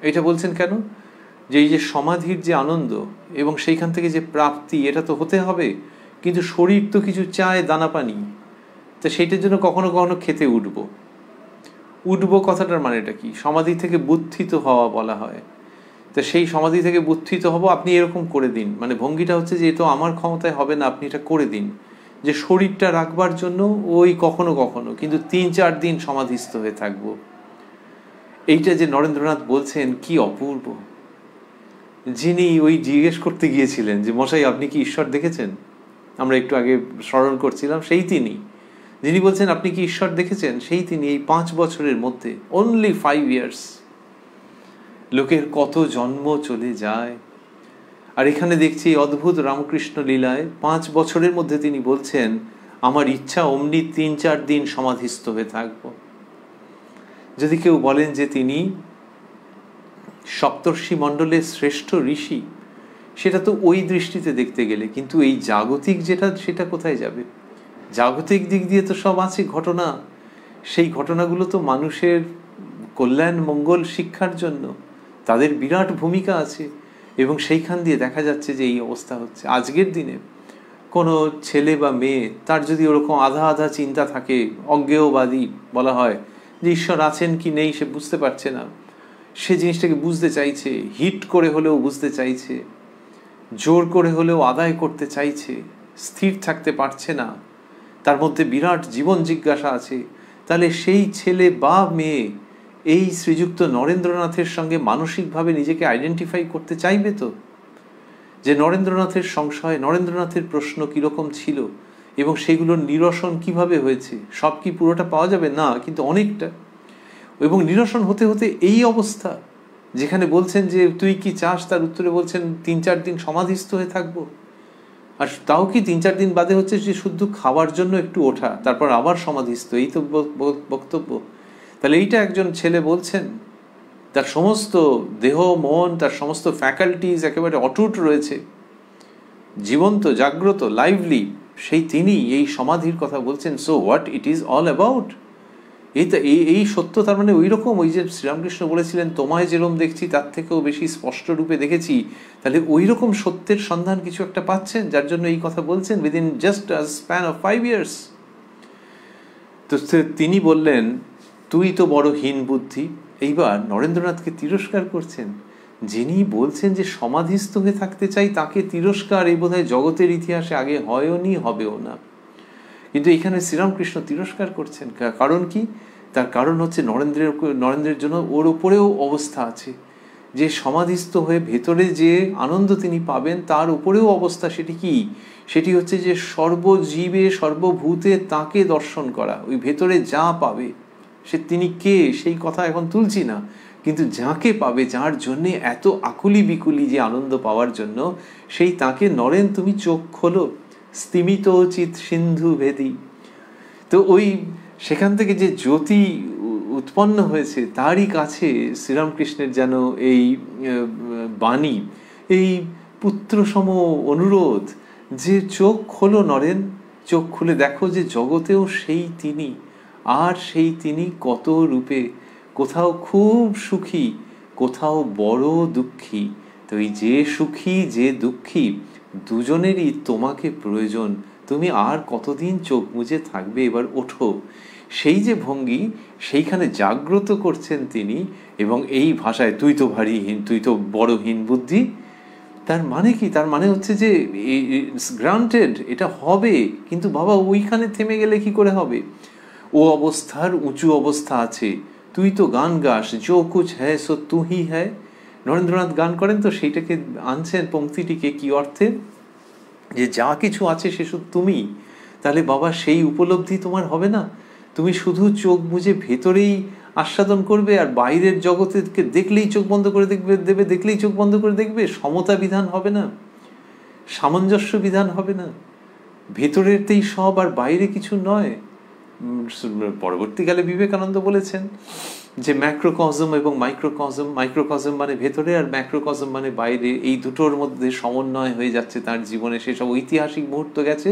এটা বলছেন কেন? যে এই যে সমাধির যে আনন্দ এবং সেইখান থেকে যে প্রাপ্তি, এটা তো হতে হবে, কিন্তু শরীর তো কিছু চায় দানা পানি, তো সেইটার জন্য কখনো কখনো খেতে উঠবো। উঠবো কথাটার মানেটা কি? সমাধি থেকে বুদ্ধিত হওয়া বলা হয়। তো সেই সমাধি থেকে বুদ্ধিত হব, আপনি এরকম করে দিন, মানে ভঙ্গিটা হচ্ছে যে তো আমার ক্ষমতায় হবে না, আপনি এটা করে দিন, যে শরীরটা রাখবার জন্য ওই কখনো কখনো, কিন্তু 3-4 দিন সমাধিস্থ হয়ে থাকবো। এইটা যে নরেন্দ্রনাথ বলছেন কি অপূর্ব। যিনি ওই জিজ্ঞেস করতে গিয়েছিলেন যে মশাই আপনি কি ঈশ্বর দেখেছেন, আমরা একটু আগে স্মরণ করছিলাম, সেই তিনি যিনি বলছেন আপনি কি ঈশ্বর দেখেছেন, সেই তিনি এই 5 বছরের মধ্যে, অনলি 5 ইয়ার্স, লোকের কত জন্ম চলে যায়। আর এখানে দেখছি অদ্ভুত রামকৃষ্ণ লীলায় 5 বছরের মধ্যে তিনি বলছেন আমার ইচ্ছা অমনি 3-4 দিন সমাধিস্থ হয়ে থাকবো। যদি কেউ বলেন যে তিনি সপ্তর্ষি মণ্ডলের শ্রেষ্ঠ ঋষি, সেটা তো ওই দৃষ্টিতে দেখতে গেলে, কিন্তু এই জাগতিক যেটা, সেটা কোথায় যাবে? জাগতিক দিক দিয়ে তো সব আছে ঘটনা, সেই ঘটনাগুলো তো মানুষের কল্যাণ মঙ্গল শিক্ষার জন্য, তাদের বিরাট ভূমিকা আছে, এবং সেইখান দিয়ে দেখা যাচ্ছে যে এই অবস্থা হচ্ছে। আজকের দিনে কোনো ছেলে বা মেয়ে তার যদি ওরকম আধা আধা চিন্তা থাকে, অজ্ঞেয়বাদী বলা হয়, যে ঈশ্বর আছেন কি নেই সে বুঝতে পারছে না, সে জিনিসটাকে বুঝতে চাইছে, হিট করে হলেও বুঝতে চাইছে, জোর করে হলেও আদায় করতে চাইছে, স্থির থাকতে পারছে না, তার মধ্যে বিরাট জীবন জিজ্ঞাসা আছে, তাহলে সেই ছেলে বা মেয়ে এই শ্রীযুক্ত নরেন্দ্রনাথের সঙ্গে মানসিকভাবে নিজেকে আইডেন্টিফাই করতে চাইবে তো? যে নরেন্দ্রনাথের সংশয়, নরেন্দ্রনাথের প্রশ্ন কিরকম ছিল এবং সেগুলোর নিরসন কিভাবে হয়েছে, সব কি পুরোটা পাওয়া যাবে না, কিন্তু অনেকটা। এবং নিরসন হতে হতে এই অবস্থা, যেখানে বলছেন যে তুই কি চাস, তার উত্তরে বলছেন 3-4 দিন সমাধিস্থ হয়ে থাকবো। আর তাও কি 3-4 দিন বাদে হচ্ছে যে শুদ্ধ খাওয়ার জন্য একটু ওঠা, তারপর আবার সমাধিস্থ, এই তো বক্তব্য। তাহলে এইটা একজন ছেলে বলছেন তার সমস্ত দেহ মন, তার সমস্ত ফ্যাকাল্টিজ একেবারে অটুট রয়েছে, জীবন্ত, জাগ্রত, লাইভলি, সেই তিনি এই সমাধির কথা বলছেন। So what it is all about, এই সত্য তার মানে ওই রকম, ওই যে শ্রীরামকৃষ্ণ বলেছিলেন তোমায় যেরকম দেখছি তার থেকেও বেশি স্পষ্ট রূপে দেখেছি, তাহলে ওই রকম সত্যের সন্ধান কিছু একটা পাচ্ছেন, যার জন্য এই কথা বলছেন within just a span of 5 years। তো তিনি বললেন তুই তো বড় হীন বুদ্ধি। এইবার নরেন্দ্রনাথকে তিরস্কার করছেন। যিনি বলছেন যে সমাধিস্থ হয়ে থাকতে চাই, তাকে তিরস্কার এই বোধহয় জগতের ইতিহাসে আগে হয়নি, হবেও না। কিন্তু এখানে শ্রীরামকৃষ্ণ তিরস্কার করছেন। কারণ কি? তার কারণ হচ্ছে নরেন্দ্রের জন্য ওর ওপরেও অবস্থা আছে, যে সমাধিস্থ হয়ে ভেতরে যে আনন্দ তিনি পাবেন তার উপরেও অবস্থা। সেটি কি? সেটি হচ্ছে যে সর্বজীবে সর্বভূতে তাকে দর্শন করা, ওই ভেতরে যা পাবে, সে তিনি কে সেই কথা এখন তুলছি না, কিন্তু যাকে পাবে, যার জন্যে এত আকুলি বিকুলি যে আনন্দ পাওয়ার জন্য, সেই তাকে নরেন তুমি চোখ খোলো, স্তিমিত চিত সিন্ধু ভেদি। তো ওই সেখান থেকে যে জ্যোতি উৎপন্ন হয়েছে তারই কাছে শ্রীরামকৃষ্ণের যেন এই বাণী, এই পুত্রসম অনুরোধ যে চোখ খোলো নরেন, চোখ খুলে দেখো যে জগতেও সেই তিনি, আর সেই তিনি কত রূপে, কোথাও খুব সুখী, কোথাও বড় দুঃখী। তো এই যে সুখী যে দুঃখী দুজনেরই তোমাকে প্রয়োজন। তুমি আর কতদিন চোখ মুজে থাকবে, এবার ওঠো। সেই যে ভঙ্গি, সেইখানে জাগ্রত করছেন তিনি। এবং এই ভাষায় তুই তো ভারী হীন, তুই তো বড় হীন বুদ্ধি, তার মানে কি? তার মানে হচ্ছে যে গ্রান্টেড, এটা হবে, কিন্তু বাবা ওইখানে থেমে গেলে কি করে হবে? ও অবস্থার উঁচু অবস্থা আছে। তুই তো গান গাস, জো কুছ হ্যায় সো তু হি হ্যায়। নরেন্দ্রনাথ গান করেন তো সেইটাকে আনছেন পংক্তিটিকে কি অর্থে, যে যা কিছু আছে সে শুধু তুমি। তাহলে বাবা সেই উপলব্ধি তোমার হবে না? তুমি শুধু চোখ বুজে ভেতরেই আস্বাদন করবে, আর বাইরের জগতেকে দেখলেই চোখ বন্ধ করে দেবে, দেখলেই চোখ বন্ধ করে দেখবে। সমতা বিধান হবে না, সামঞ্জস্য বিধান হবে না, ভেতরেরতেই সব আর বাইরে কিছু নয়। পরবর্তীকালে বিবেকানন্দ বলেছেন যে ম্যাক্রোকজম এবং মাইক্রোকজম, মাইক্রোকজম মানে ভেতরে আর ম্যাক্রোকজম মানে বাইরে, এই দুটোর মধ্যে সমন্বয় হয়ে যাচ্ছে তার জীবনে। সেসব ঐতিহাসিক মুহূর্ত গেছে,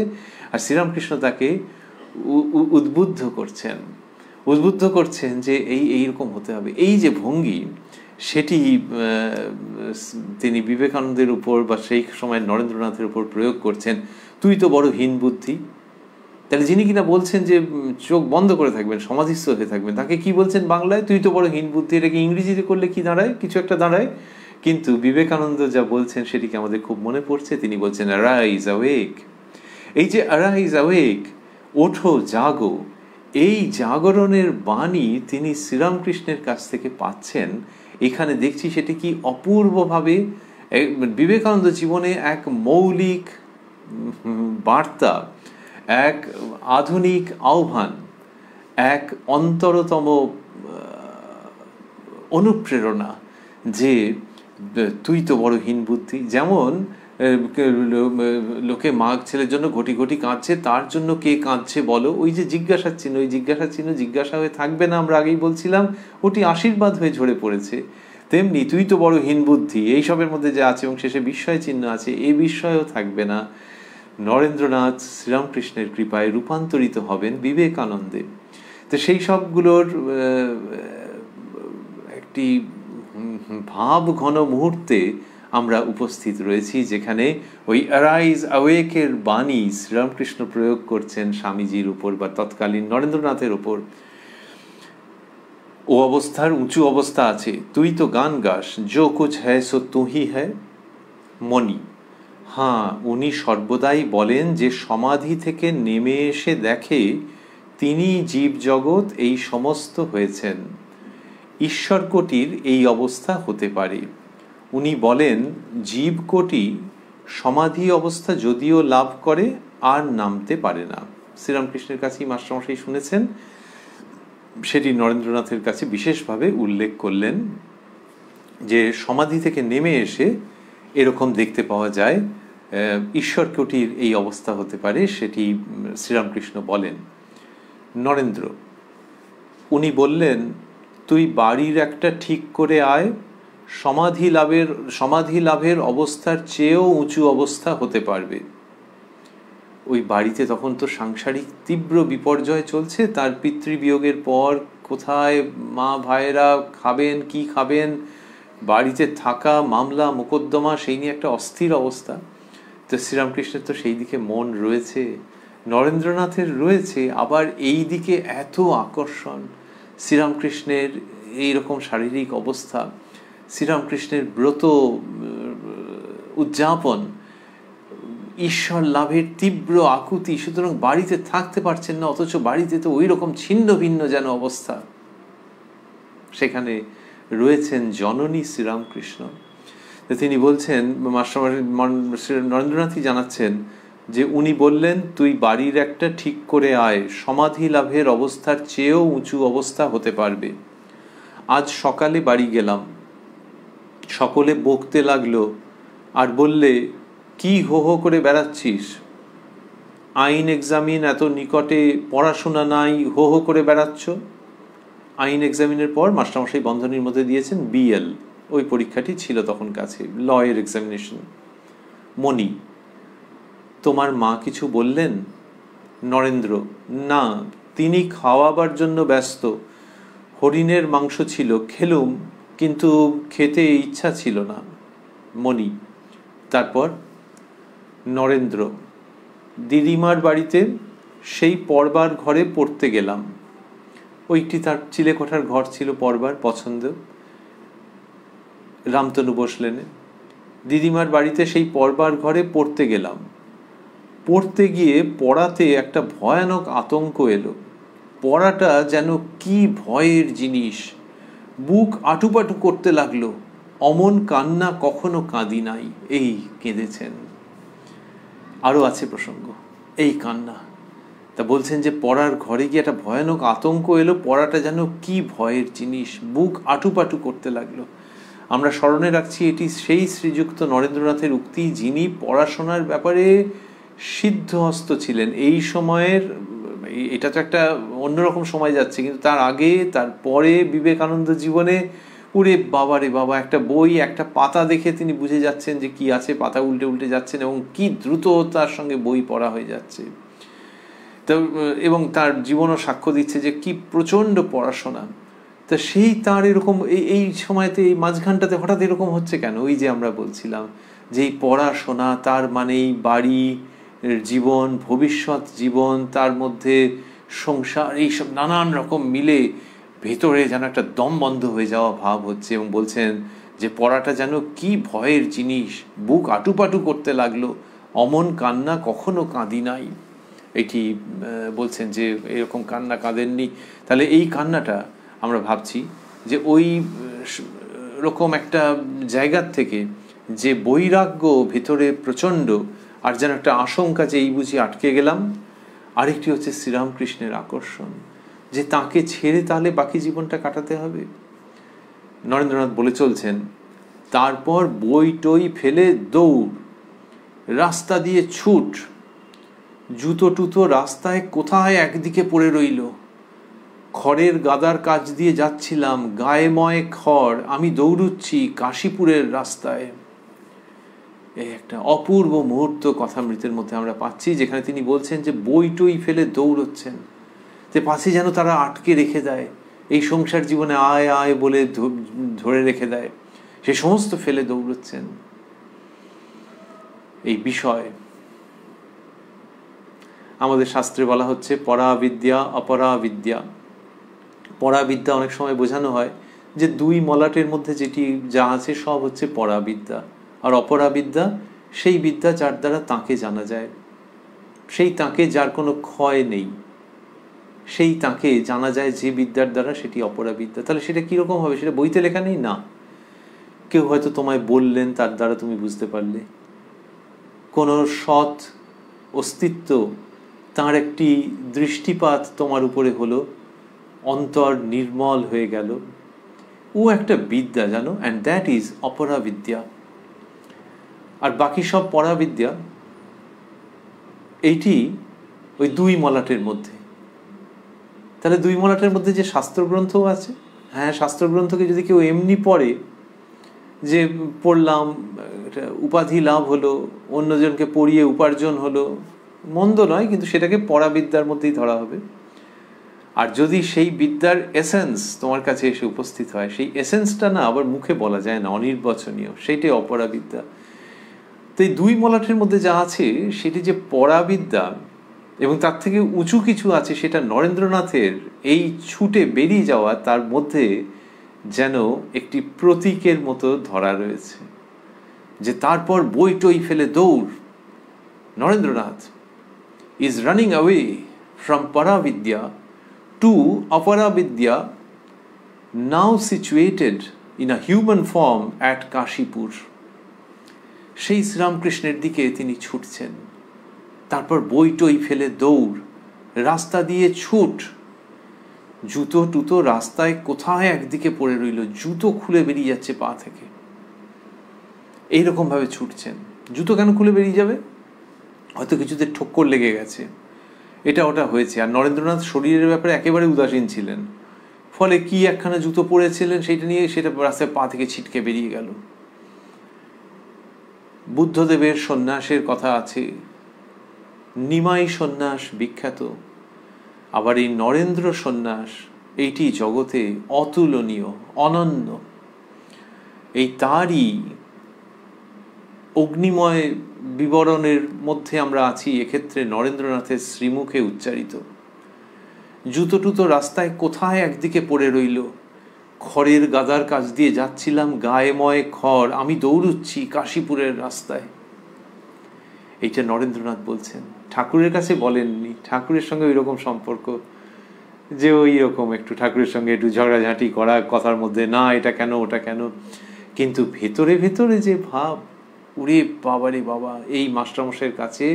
আর শ্রীরামকৃষ্ণ তাকে উদ্বুদ্ধ করছেন যে এইরকম হতে হবে। এই যে ভঙ্গি, সেটি তিনি বিবেকানন্দের উপর বা সেই সময় নরেন্দ্রনাথের উপর প্রয়োগ করছেন। তুই তো বড় হীন বুদ্ধি। তাহলে যিনি কিনা বলছেন যে চোখ বন্ধ করে থাকবেন, সমাধিস্থ হয়ে থাকবেন, তাকে কি বলছেন বাংলায়? তুই তো বড় হীন বুদ্ধি। এটাকে ইংরেজিতে করলে কি দাঁড়ায়? কিছু একটা দাঁড়ায়। কিন্তু বিবেকানন্দ যা বলছেন সেটিকে আমাদের খুব মনে পড়ছে। তিনি বলছেন অ্যারাইজ অ্যাওয়েক। এই যে অ্যারাইজ অ্যাওয়েক, ওঠো জাগো, এই জাগরণের বাণী তিনি শ্রীরামকৃষ্ণের কাছ থেকে পাচ্ছেন। এখানে দেখছি সেটি কি অপূর্বভাবে বিবেকানন্দ জীবনে এক মৌলিক বার্তা, এক আধুনিক আহ্বান, এক অন্তরতম অনুপ্রেরণা, যে তুই তো বড় হীন বুদ্ধি। যেমন লোকে মাঘ ছেলের জন্য ঘটি ঘটি কাঁদছে, তার জন্য কে কাঁদছে বলো? ওই যে জিজ্ঞাসার চিহ্ন, ওই জিজ্ঞাসার চিহ্ন জিজ্ঞাসা হয়ে থাকবে না, আমরা আগেই বলছিলাম, ওটি আশীর্বাদ হয়ে ঝরে পড়েছে। তেমনি তুই তো বড় হীন বুদ্ধি এইসবের মধ্যে যা আছে, এবং শেষে বিস্ময় চিহ্ন আছে, এই বিস্ময়ও থাকবে না। নরেন্দ্রনাথ শ্রীরামকৃষ্ণের কৃপায় রূপান্তরিত হবেন বিবেকানন্দে। তো সেই সবগুলোর একটি ভাব ঘন মুহূর্তে আমরা উপস্থিত রয়েছি, যেখানে ওই অ্যারাইজ অ্যাওয়েকের বাণী শ্রীরামকৃষ্ণ প্রয়োগ করছেন স্বামীজির উপর বা তৎকালীন নরেন্দ্রনাথের উপর। ও অবস্থার উঁচু অবস্থা আছে। তুই তো গান গাস, জো কুছ হ্যায় সো তু হি হ্যায়। মণি, হ্যাঁ, উনি সর্বদাই বলেন যে সমাধি থেকে নেমে এসে দেখে তিনি জীবজগৎ এই সমস্ত হয়েছেন। ঈশ্বরকোটির এই অবস্থা হতে পারে। উনি বলেন জীবকোটি সমাধি অবস্থা যদিও লাভ করে আর নামতে পারে না। শ্রীরামকৃষ্ণের কাছেই মাস্টারমশাই শুনেছেন, সেটি নরেন্দ্রনাথের কাছে বিশেষভাবে উল্লেখ করলেন যে সমাধি থেকে নেমে এসে এরকম দেখতে পাওয়া যায়, ঈশ্বরকোটির এই অবস্থা হতে পারে, সেটি শ্রীরামকৃষ্ণ বলেন। নরেন্দ্র, উনি বললেন তুই বাড়ির একটা ঠিক করে আয়, সমাধি লাভের অবস্থার চেয়েও উঁচু অবস্থা হতে পারবে। ওই বাড়িতে তখন তো সাংসারিক তীব্র বিপর্যয় চলছে, তার পিতৃবিয়োগের পর কোথায় মা ভাইয়েরা খাবেন, কি খাবেন, বাড়িতে থাকা, মামলা মোকদ্দমা, সেই নিয়ে একটা অস্থির অবস্থা। তো শ্রীরামকৃষ্ণের তো সেই দিকে মন রয়েছে, নরেন্দ্রনাথের রয়েছে, আবার এই দিকে এত আকর্ষণ। শ্রীরামকৃষ্ণের এইরকম শারীরিক অবস্থা, শ্রীরামকৃষ্ণের ব্রত উদযাপন, ঈশ্বর লাভের তীব্র আকুতি, সুতরাং বাড়িতে থাকতে পারছেন না, অথচ বাড়িতে তো ওই রকম ছিন্ন ভিন্ন যেন অবস্থা। সেখানে রয়েছেন জননী শ্রীরামকৃষ্ণ। তিনি বলছেন, নরেন্দ্রনাথই জানাচ্ছেন যে উনি বললেন, তুই বাড়ির একটা ঠিক করে আয়, সমাধি লাভের অবস্থার চেয়েও উঁচু অবস্থা হতে পারবে। আজ সকালে বাড়ি গেলাম, সকলে বকতে লাগলো আর বললে, কি হো হো করে বেড়াচ্ছিস? আইন এক্সামিন এত নিকটে, পড়াশোনা নাই, হো হো করে বেড়াচ্ছ। আইন এক্সামিনের পর মাস্টারমশাই বন্ধনীর মধ্যে দিয়েছেন বিএল, ওই পরীক্ষাটি ছিল তখন কাছে, লয়ের এক্সামিনেশন। মণি, তোমার মা কিছু বললেন? নরেন্দ্র, না, তিনি খাওয়াবার জন্য ব্যস্ত। হরিণের মাংস ছিল, খেলুম, কিন্তু খেতে ইচ্ছা ছিল না। মণি, তারপর? নরেন্দ্র, দিদিমার বাড়িতে সেই পড়বার ঘরে পড়তে গেলাম। ওইটি তার চিলেকোঠার ঘর ছিল, পড়বার পছন্দ, রামতনু বসলেনে। দিদিমার বাড়িতে সেই পড়বার ঘরে পড়তে গেলাম। পড়তে গিয়ে পড়াতে একটা ভয়ানক আতঙ্ক এলো। পড়াটা যেন কি ভয়ের জিনিস, বুক আটুপাটু করতে লাগলো। অমন কান্না কখনো কাঁদি নাই। এই কেঁদেছেন। আরও আছে প্রসঙ্গ, এই কান্না। তা বলছেন যে পড়ার ঘরে গিয়ে একটা ভয়ানক আতঙ্ক এলো, পড়াটা যেন কি ভয়ের জিনিস, বুক আটুপাটু করতে লাগলো। আমরা স্মরণে রাখছি, এটি সেই শ্রীযুক্ত নরেন্দ্রনাথের উক্তি, যিনি পড়াশোনার ব্যাপারে সিদ্ধহস্ত ছিলেন। এই সময়ের, এটা তো একটা অন্যরকম সময় যাচ্ছে, কিন্তু তার আগে, তার পরে বিবেকানন্দ জীবনে, উরে বাবা রে বাবা, একটা বই, একটা পাতা দেখে তিনি বুঝে যাচ্ছেন যে কি আছে, পাতা উল্টে উল্টে যাচ্ছেন, এবং কি দ্রুত তার সঙ্গে বই পড়া হয়ে যাচ্ছে। তো এবং তার জীবনও সাক্ষ্য দিচ্ছে যে কি প্রচণ্ড পড়াশোনা। তা সেই তার এরকম এই সময়তে, এই মাঝখানটাতে হঠাৎ এরকম হচ্ছে কেন? ওই যে আমরা বলছিলাম যে এই পড়াশোনা, তার মানে এই বাড়ি জীবন, ভবিষ্যৎ জীবন, তার মধ্যে সংসার, এইসব নানান রকম মিলে ভেতরে যেন একটা দম বন্ধ হয়ে যাওয়া ভাব হচ্ছে। এবং বলছেন যে পড়াটা যেন কি ভয়ের জিনিস, বুক আটুপাটু করতে লাগলো, অমন কান্না কখনো কাঁদি নাই। এটি বলছেন যে এরকম কান্না কাঁদেননি। তাহলে এই কান্নাটা আমরা ভাবছি যে ওই রকম একটা জায়গার থেকে যে বৈরাগ্য ভেতরে প্রচণ্ড, আর যেন একটা আশঙ্কা যে এই বুঝি আটকে গেলাম। আরেকটি হচ্ছে শ্রীরামকৃষ্ণের আকর্ষণ, যে তাকে ছেড়ে তাহলে বাকি জীবনটা কাটাতে হবে। নরেন্দ্রনাথ বলে চলছেন, তারপর বই টই ফেলে দৌড়, রাস্তা দিয়ে ছুট, জুতো টুতো রাস্তায় কোথায় একদিকে পড়ে রইল। খড়ের গাদার কাছ দিয়ে যাচ্ছিলাম, গায়ে ময় খড়, আমি দৌড়ুচ্ছি কাশীপুরের রাস্তায়। এই একটা অপূর্ব মুহূর্ত কথামৃতের মধ্যে আমরা পাচ্ছি, যেখানে তিনি বলছেন যে বই টই ফেলে দৌড়চ্ছেন, যে পাশে যেন তারা আটকে রেখে দেয়, এই সংসার জীবনে আয় আয় বলে ধরে রেখে দেয়, সে সমস্ত ফেলে দৌড়চ্ছেন। এই বিষয় আমাদের শাস্ত্রে বলা হচ্ছে পরাবিদ্যা অপরাবিদ্যা। পরাবিদ্যা অনেক সময় বোঝানো হয় যে দুই মলাটের মধ্যে যেটি যা আছে সব হচ্ছে পরাবিদ্যা, আর অপরাবিদ্যা সেই বিদ্যা যার দ্বারা তাকে জানা যায়, সেই তাকে যার কোনো ক্ষয় নেই, সেই তাকে জানা যায় যে বিদ্যার দ্বারা, সেটি অপরাবিদ্যা। তাহলে সেটা কীরকম হবে? সেটা বইতে লেখা নেই না, কেউ হয়তো তোমায় বললেন, তার দ্বারা তুমি বুঝতে পারলে। কোনো সৎ অস্তিত্ব, তার একটি দৃষ্টিপাত তোমার উপরে হলো, অন্তর নির্মল হয়ে গেল, ও একটা বিদ্যা জানো, অ্যান্ড দ্যাট ইজ অপরাবিদ্যা। আর বাকি সব পরাবিদ্যা এইটি ওই দুই মলাটের মধ্যে। তাহলে দুই মলাটের মধ্যে যে শাস্ত্রগ্রন্থও আছে, হ্যাঁ, শাস্ত্রগ্রন্থকে যদি কেউ এমনি পড়ে যে পড়লাম উপাধি লাভ হলো, অন্যজনকে পড়িয়ে উপার্জন হলো, মন্দ নয়, কিন্তু সেটাকে পড়া বিদ্যার মধ্যেই ধরা হবে। আর যদি সেই বিদ্যার এসেন্স তোমার কাছে এসে উপস্থিত হয়, সেই এসেন্সটা না আবার মুখে বলা যায় না, অনির্বচনীয়, সেইটাই অপরা বিদ্যা। তো এই দুই মলাটের মধ্যে যা আছে সেটি যে পড়া বিদ্যা, এবং তার থেকে উঁচু কিছু আছে, সেটা নরেন্দ্রনাথের এই ছুটে বেরিয়ে যাওয়া তার মধ্যে যেন একটি প্রতীকের মতো ধরা রয়েছে, যে তারপর বইটই ফেলে দৌড়। Narendranath is running away from Paravidya to Aparavidya, now situated in a human form at Kashipur. সেই শ্রীরামকৃষ্ণের দিকে তিনি ছুটছেন। তারপর বইটই ফেলে দৌড়, রাস্তা দিয়ে ছুট, জুতো টুতো রাস্তায় কোথায় একদিকে পড়ে রইল, জুতো খুলে বেরিয়ে যাচ্ছে পা থেকে, এইরকম ভাবে ছুটছেন। জুতো কেন খুলে বেরিয়ে যাবে? হয়তো কিছুতে ঠক্কর লেগে গেছে, এটা ওটা হয়েছে। আর নরেন্দ্রনাথ শরীরের ব্যাপারে একেবারে উদাসীন ছিলেন, ফলে কি একখানা জুতো পরেছিলেন সেটা নিয়ে সেটা রাস্তায় পা থেকে ছিটকে বেরিয়ে গেল। বুদ্ধদেবের সন্ন্যাসের কথা আছে, নিমাই সন্ন্যাস বিখ্যাত, আবার এই নরেন্দ্র সন্ন্যাস এইটি জগতে অতুলনীয়, অনন্য। এই তারই অগ্নিময় বিবরণের মধ্যে আমরা আছি এক্ষেত্রে নরেন্দ্রনাথের শ্রীমুখে উচ্চারিত। জুতো টুতো রাস্তায় কোথায় একদিকে পড়ে রইল, খড়ের গাদার কাছ দিয়ে যাচ্ছিলাম, গায়ে ময়ে খড়, আমি দৌড়ুচ্ছি কাশীপুরের রাস্তায়। এইটা নরেন্দ্রনাথ বলছেন, ঠাকুরের কাছে বলেননি। ঠাকুরের সঙ্গে ওই রকম সম্পর্ক যে ওই রকম একটু ঠাকুরের সঙ্গে একটু ঝগড়াঝাঁটি করা, কথার মধ্যে না এটা কেন ওটা কেন, কিন্তু ভেতরে ভেতরে যে ভাব, উরে বাবারে বাবা, এই মাস্টারমশাইয়ের কাছে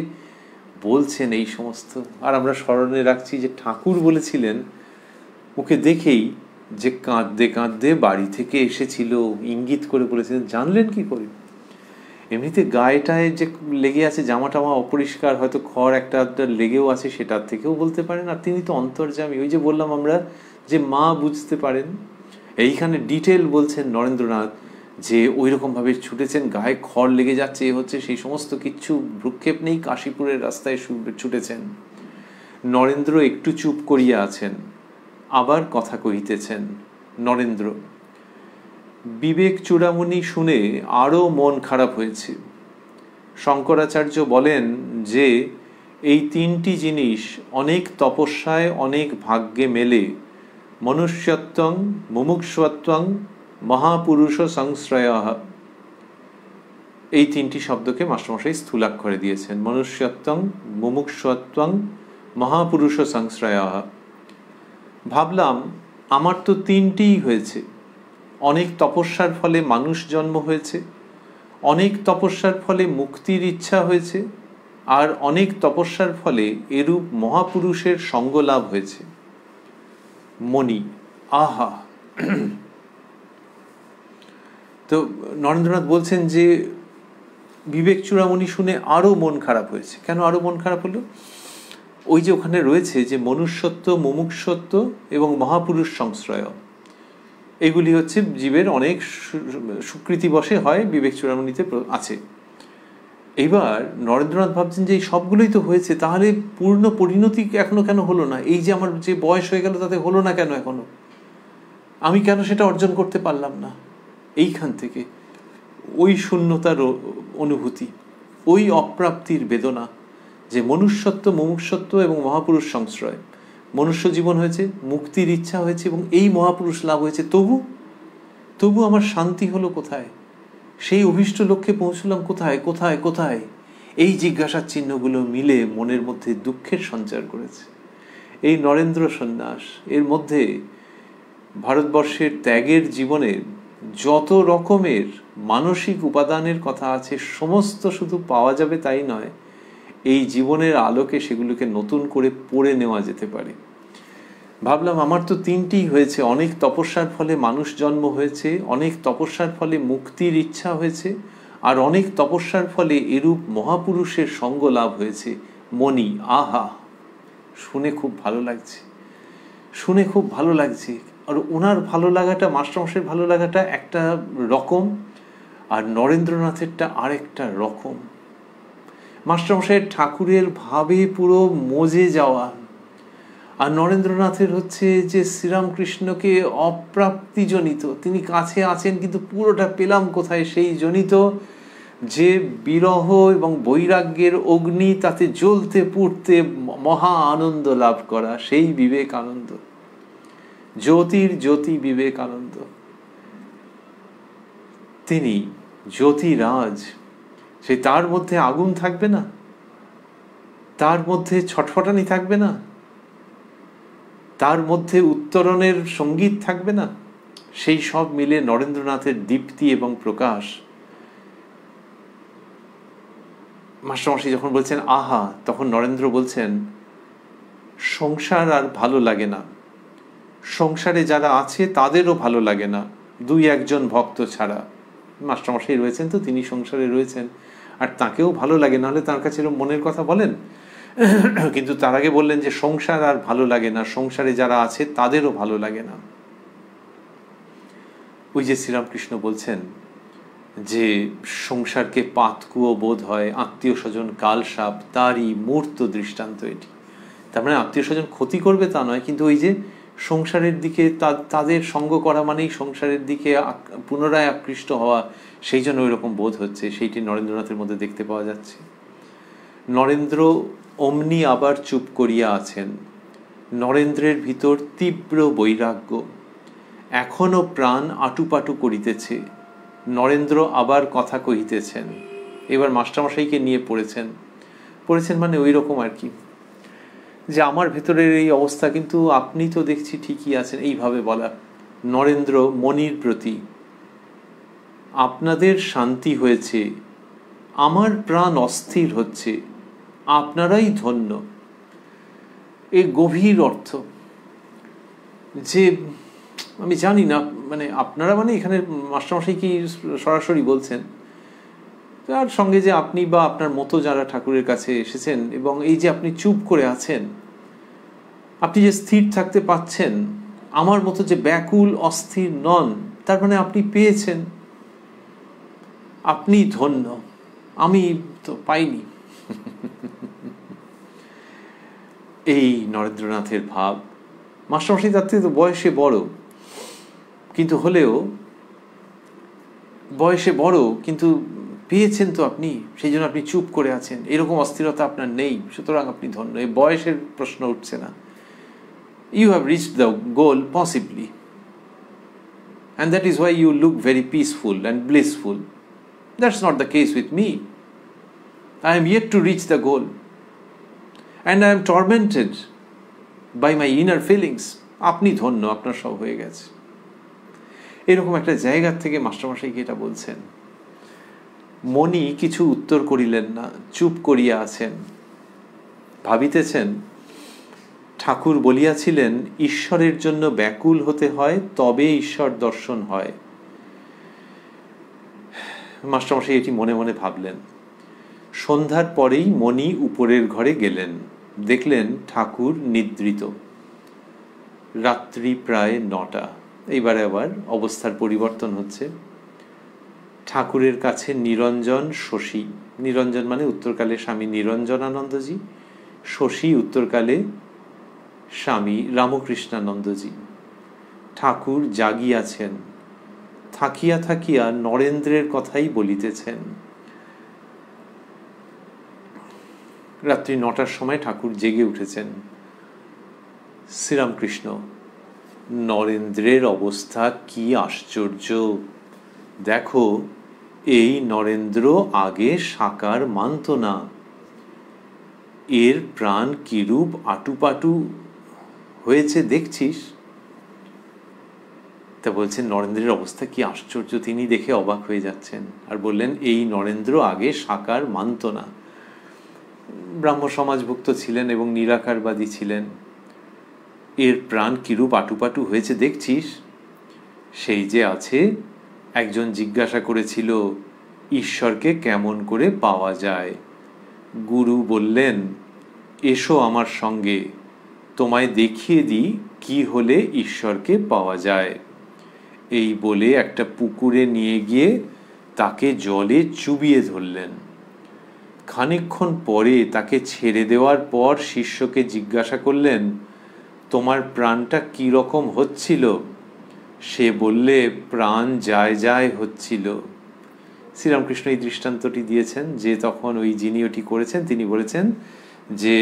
বলছেন এই সমস্ত। আর আমরা স্মরণে রাখছি যে ঠাকুর বলেছিলেন, ওকে দেখেই যে কাঁদতে কাঁদতে বাড়ি থেকে এসেছিল, ইঙ্গিত করে বলেছিলেন। জানলেন কি করে? এমনিতে গায়েটায় যে লেগে আছে, জামা টামা অপরিষ্কার, হয়তো খড় একটা লেগেও আছে, সেটার থেকেও বলতে পারেন। আর তিনি তো অন্তর্যামী, ওই যে বললাম আমরা যে মা বুঝতে পারেন, এইখানে ডিটেল বলছেন নরেন্দ্রনাথ যে ওই রকমভাবে ছুটেছেন, গায়ে খড় লেগে যাচ্ছে, এ হচ্ছে, সেই সমস্ত কিচ্ছু ভ্রুক্ষেপ নেই, কাশীপুরের রাস্তায় ছুটেছেন। নরেন্দ্র একটু চুপ করিয়া আছেন, আবার কথা কহিতেছেন নরেন্দ্র। বিবেক চূড়ামণি শুনে আরও মন খারাপ হয়েছে। শঙ্করাচার্য বলেন যে এই তিনটি জিনিস অনেক তপস্যায়, অনেক ভাগ্যে মেলে। মনুষ্যত্বং, মুমুক্ষুত্বং, মহাপুরুষ সংশ্রয়। এই তিনটি শব্দকে মাস্টারমশাই স্থূলাক্ষরে দিয়েছেন, মনুষ্যত্বং, মুমুক্ষুত্বং, মহাপুরুষ সংশ্রয়। ভাবলাম আমার তো তিনটিই হয়েছে। অনেক তপস্যার ফলে মানুষ জন্ম হয়েছে, অনেক তপস্যার ফলে মুক্তির ইচ্ছা হয়েছে, আর অনেক তপস্যার ফলে এরূপ মহাপুরুষের সঙ্গ লাভ হয়েছে। মণি, আহা। তো নরেন্দ্রনাথ বলছেন যে বিবেক চূড়ামণি শুনে আরো মন খারাপ হয়েছে। কেন আরো মন খারাপ হলো? ওই যে ওখানে রয়েছে যে মনুষ্যত্ব, মুমুক্ষুত্ব এবং মহাপুরুষ সংশ্রয়, এগুলি হচ্ছে জীবের অনেক স্বীকৃতি বশে হয়, বিবেক চূড়ামণিতে আছে। এইবার নরেন্দ্রনাথ ভাবছেন যে এই সবগুলোই তো হয়েছে, তাহলে পূর্ণ পরিণতি এখনো কেন হলো না? এই যে আমার যে বয়স হয়ে গেল তাতে হলো না কেন এখনো? আমি কেন সেটা অর্জন করতে পারলাম না? এইখান থেকে ওই শূন্যতার অনুভূতি, ওই অপ্রাপ্তির বেদনা, যে মনুষ্যত্ব, মুমুক্ষুত্ব এবং মহাপুরুষ সংশ্রয়। মনুষ্য জীবন হয়েছে, মুক্তির ইচ্ছা হয়েছে এবং এই মহাপুরুষ লাভ হয়েছে, তবু আমার শান্তি হলো কোথায়? সেই অভীষ্ট লক্ষ্যে পৌঁছলাম কোথায় কোথায় কোথায়? এই জিজ্ঞাসার চিহ্নগুলো মিলে মনের মধ্যে দুঃখের সঞ্চার করেছে। এই নরেন্দ্র সন্ন্যাস এর মধ্যে ভারতবর্ষের ত্যাগের জীবনে যত রকমের মানসিক উপাদানের কথা আছে, সমস্ত শুধু পাওয়া যাবে তাই নয়, এই জীবনের আলোকে সেগুলোকে নতুন করে পড়ে নেওয়া যেতে পারে। ভাবলাম আমার তো তিনটিই হয়েছে, অনেক তপস্যার ফলে মানুষ জন্ম হয়েছে, অনেক তপস্যার ফলে মুক্তির ইচ্ছা হয়েছে, আর অনেক তপস্যার ফলে এরূপ মহাপুরুষের সঙ্গ লাভ হয়েছে। মণি, আহা, শুনে খুব ভালো লাগছে, শুনে খুব ভালো লাগছে। আর ওনার ভালো লাগাটা, মাস্টারমশাইয়ের ভালো লাগাটা একটা রকম, আর নরেন্দ্রনাথেরটা আরেকটা রকম। মাস্টারমশাইয়ের ঠাকুরের ভাবে পুরো মজে যাওয়া, আর নরেন্দ্রনাথের হচ্ছে যে শ্রীরামকৃষ্ণকে অপ্রাপ্তিজনিত, তিনি কাছে আছেন কিন্তু পুরোটা পেলাম কোথায়, সেই জনিত যে বিরহ এবং বৈরাগ্যের অগ্নি, তাতে জ্বলতে পুড়তে মহা আনন্দ লাভ করা, সেই বিবেকানন্দ, জ্যোতির জ্যোতি বিবেকানন্দ। তিনি জ্যোতিরাজ, সেই তার মধ্যে আগুন থাকবে না, তার মধ্যে ছটফটানি থাকবে না, তার মধ্যে উত্তরণের সঙ্গীত থাকবে না, সেই সব মিলে নরেন্দ্রনাথের দীপ্তি এবং প্রকাশ। মাস্টারমশাই যখন বলছেন আহা, তখন নরেন্দ্র বলছেন সংসার আর ভালো লাগে না, সংসারে যারা আছে তাদেরও ভালো লাগে না, দুই একজন ভক্ত ছাড়া। মাস্টারমশাই রয়েছেন তো, তিনি সংসারে রয়েছেন, আর তাকেও ভালো লাগে, নাহলে তার কাছে এরকম মনের কথা বলেন? কিন্তু তার আগে বললেন যে সংসার আর ভালো লাগে না, সংসারে যারা আছে তাদেরও ভালো লাগে না। ওই যে শ্রীরামকৃষ্ণ বলছেন যে সংসারকে পাতকুয়ো বোধ হয়, আত্মীয় স্বজন কালসাপ, তারই মূর্ত দৃষ্টান্ত এটি। তার মানে আত্মীয় স্বজন ক্ষতি করবে তা নয়, কিন্তু ওই যে সংসারের দিকে তাদের সঙ্গ করা মানেই সংসারের দিকে পুনরায় আকৃষ্ট হওয়া, সেই জন্য ওই রকম বোধ হচ্ছে, সেইটি নরেন্দ্রনাথের মধ্যে দেখতে পাওয়া যাচ্ছে। নরেন্দ্র অমনি আবার চুপ করিয়া আছেন, নরেন্দ্রের ভিতর তীব্র বৈরাগ্য, এখনো প্রাণ আটুপাটু করিতেছে। নরেন্দ্র আবার কথা কহিতেছেন, এবার মাস্টারমশাইকে নিয়ে পড়েছেন মানে ওই রকম আর কি, যে আমার ভেতরের এই অবস্থা, কিন্তু আপনি তো দেখছি ঠিকই আছেন, এইভাবে বলা। নরেন্দ্র মনির প্রতি, আপনাদের শান্তি হয়েছে, আমার প্রাণ অস্থির হচ্ছে, আপনারাই ধন্য। এ গভীর অর্থ, যে আমি জানি না, মানে আপনারা মানে এখানে মাস্টারমশাই কি সরাসরি বলছেন, তার সঙ্গে যে আপনি বা আপনার মতো যারা ঠাকুরের কাছে এসেছেন, এবং এই যে আপনি চুপ করে আছেন, আপনি যে স্থির থাকতে পাচ্ছেন, আমার মতো যে ব্যাকুল অস্থির নন, তার মানে আপনি পেয়েছেন, আপনি ধন্য, আমি তো পাইনি। এই নরেন্দ্রনাথের ভাব। মাস্টারমশাই তার থেকে তো বয়সে বড়, কিন্তু হলেও বয়সে বড়, কিন্তু পেয়েছেন তো আপনি, সেই জন্য আপনি চুপ করে আছেন, এরকম অস্থিরতা আপনার নেই, সুতরাং আপনি ধন্য। এই বয়সের প্রশ্ন উঠছে না। You have reached the goal possibly, and that is why you look very peaceful and blissful. That's not the case with me. I am yet to reach the goal, and I am tormented by my inner feelings. আপনি ধন্য, আপনার সব হয়ে গেছে। এরকম একটা জায়গা থেকে মাস্টারমশাইকে এটা বলছেন। মণি কিছু উত্তর করিলেন না, চুপ করিয়া আছেন, ভাবিতেছেন। ঠাকুর বলিয়াছিলেন ঈশ্বরের জন্য ব্যাকুল হতে হয়, তবে ঈশ্বর দর্শন হয়। মাস্টারমশাই এটি মনে মনে ভাবলেন। সন্ধ্যার পরেই মণি উপরের ঘরে গেলেন, দেখলেন ঠাকুর নিদ্রিত। রাত্রি প্রায় 9টা। এইবারে আবার অবস্থার পরিবর্তন হচ্ছে। ঠাকুরের কাছে নিরঞ্জন, শশী, নিরঞ্জন মানে উত্তরকালে স্বামী নিরঞ্জনানন্দজি, শশী উত্তরকালে স্বামী রামকৃষ্ণানন্দজি। ঠাকুর জাগিয়াছেন, থাকিয়া থাকিয়া নরেন্দ্রের কথাই বলিতেছেন। রাত্রি 9টার সময় ঠাকুর জেগে উঠেছেন। শ্রীরামকৃষ্ণ, নরেন্দ্রের অবস্থা কি আশ্চর্য! দেখো, এই নরেন্দ্র আগে সাকার মানত না, এর প্রাণ কিরূপ আটুপাটু হয়েছে দেখছিস? তা বলছেন নরেন্দ্রের অবস্থা কি আশ্চর্য, তিনি দেখে অবাক হয়ে যাচ্ছেন, আর বললেন এই নরেন্দ্র আগে সাকার মানত না। ব্রাহ্ম সমাজভুক্ত ছিলেন এবং নিরাকারবাদী ছিলেন। এর প্রাণ কিরূপ আটুপাটু হয়েছে দেখছিস? সেই যে আছে, একজন জিজ্ঞাসা করেছিল ঈশ্বরকে কেমন করে পাওয়া যায়। গুরু বললেন, এসো আমার সঙ্গে, তোমায় দেখিয়ে দিই কি হলে ঈশ্বরকে পাওয়া যায়। এই বলে একটা পুকুরে নিয়ে গিয়ে তাকে জলে চুবিয়ে ধরলেন। খানিকক্ষণ পরে তাকে ছেড়ে দেওয়ার পর শিষ্যকে জিজ্ঞাসা করলেন, তোমার প্রাণটা কি রকম হচ্ছিল? সে বললে, প্রাণ যায় যায় হচ্ছিল। শ্রীরামকৃষ্ণ এই দৃষ্টান্তটি দিয়েছেন যে তখন ওই যিনি ওটি করেছেন তিনি বলেছেন যে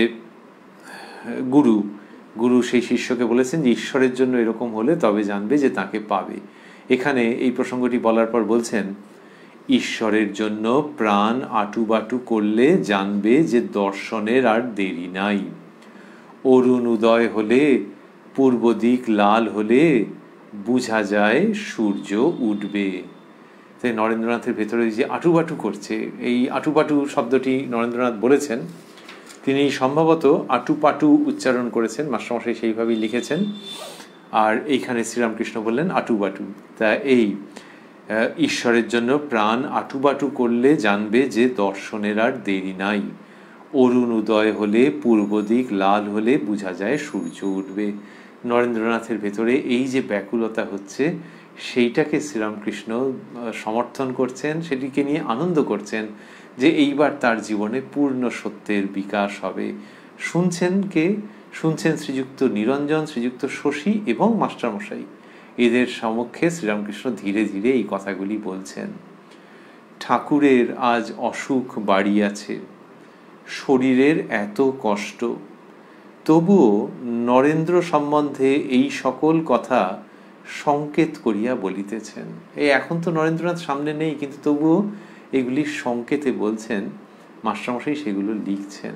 গুরু সেই শিষ্যকে বলেছেন যে ঈশ্বরের জন্য এরকম হলে তবে জানবে যে তাকে পাবে। এখানে এই প্রসঙ্গটি বলার পর বলছেন, ঈশ্বরের জন্য প্রাণ আটুবাটু করলে জানবে যে দর্শনের আর দেরি নাই। অরুণ উদয় হলে, পূর্ব দিক লাল হলে বুঝা যায় সূর্য উঠবে। তাই নরেন্দ্রনাথের ভেতরে যে আটুবাটু করছে, এই আটুপাটু শব্দটি নরেন্দ্রনাথ বলেছেন, তিনি সম্ভবত আটুপাটু উচ্চারণ করেছেন, মাস্টারমশাই সেইভাবেই লিখেছেন। আর এইখানে শ্রীরামকৃষ্ণ বললেন আটুবাটু। তা এই ঈশ্বরের জন্য প্রাণ আটুবাটু করলে জানবে যে দর্শনের আর দেরি নাই। অরুণ উদয় হলে, পূর্ব দিক লাল হলে বুঝা যায় সূর্য উঠবে। নরেন্দ্রনাথের ভেতরে এই যে ব্যাকুলতা হচ্ছে সেইটাকে শ্রীরামকৃষ্ণ সমর্থন করছেন, সেটিকে নিয়ে আনন্দ করছেন যে এইবার তার জীবনে পূর্ণ সত্যের বিকাশ হবে। শুনছেন শ্রীযুক্ত নিরঞ্জন, শ্রীযুক্ত শশী এবং মাস্টারমশাই। এদের সমক্ষে শ্রীরামকৃষ্ণ ধীরে ধীরে এই কথাগুলি বলছেন। ঠাকুরের আজ অসুখ বাড়িয়াছে, শরীরের এত কষ্ট, তবুও নরেন্দ্র সম্বন্ধে এই সকল কথা সংকেত করিয়া বলিতেছেন। এই এখন তো নরেন্দ্রনাথ সামনে নেই, কিন্তু তবুও এগুলি সংকেতে বলছেন। মাস্টারমশাই সেগুলো লিখছেন।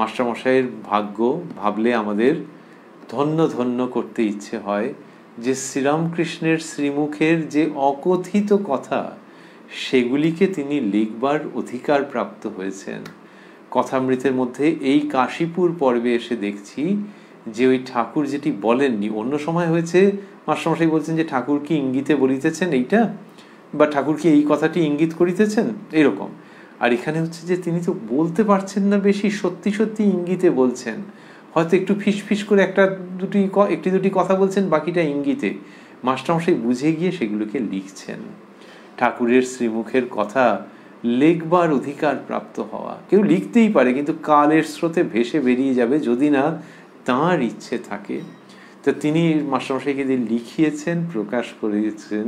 মাস্টারমশাইয়ের ভাগ্য ভাবলে আমাদের ধন্য ধন্য করতে ইচ্ছে হয় যে শ্রীরামকৃষ্ণের শ্রীমুখের যে অকথিত কথা সেগুলিকে তিনি লিখবার অধিকার প্রাপ্ত হয়েছেন। কথামৃতের মধ্যে এই কাশীপুর পর্বে এসে দেখছি যে ওই ঠাকুর যেটি বলেননি, অন্য সময় হয়েছে মাস্টারমশাই বলছেন যে ঠাকুর কি ইঙ্গিতে বলিতেছেন এইটা, বা ঠাকুর কি এই কথাটি ইঙ্গিত করিতেছেন, এরকম। আর এখানে হচ্ছে যে তিনি তো বলতে পারছেন না বেশি, সত্যি সত্যি ইঙ্গিতে বলছেন। হয়তো একটু ফিস করে একটি দুটি কথা বলছেন, বাকিটা ইঙ্গিতে। মাস্টারমশাই বুঝে গিয়ে সেগুলোকে লিখছেন। ঠাকুরের শ্রীমুখের কথা লেখবার অধিকার প্রাপ্ত হওয়া, কেউ লিখতেই পারে কিন্তু কালের স্রোতে ভেসে বেরিয়ে যাবে যদি না তাঁর ইচ্ছে থাকে। তো তিনি মাস্টারমশাইকে দিয়ে লিখিয়েছেন, প্রকাশ করেছেন।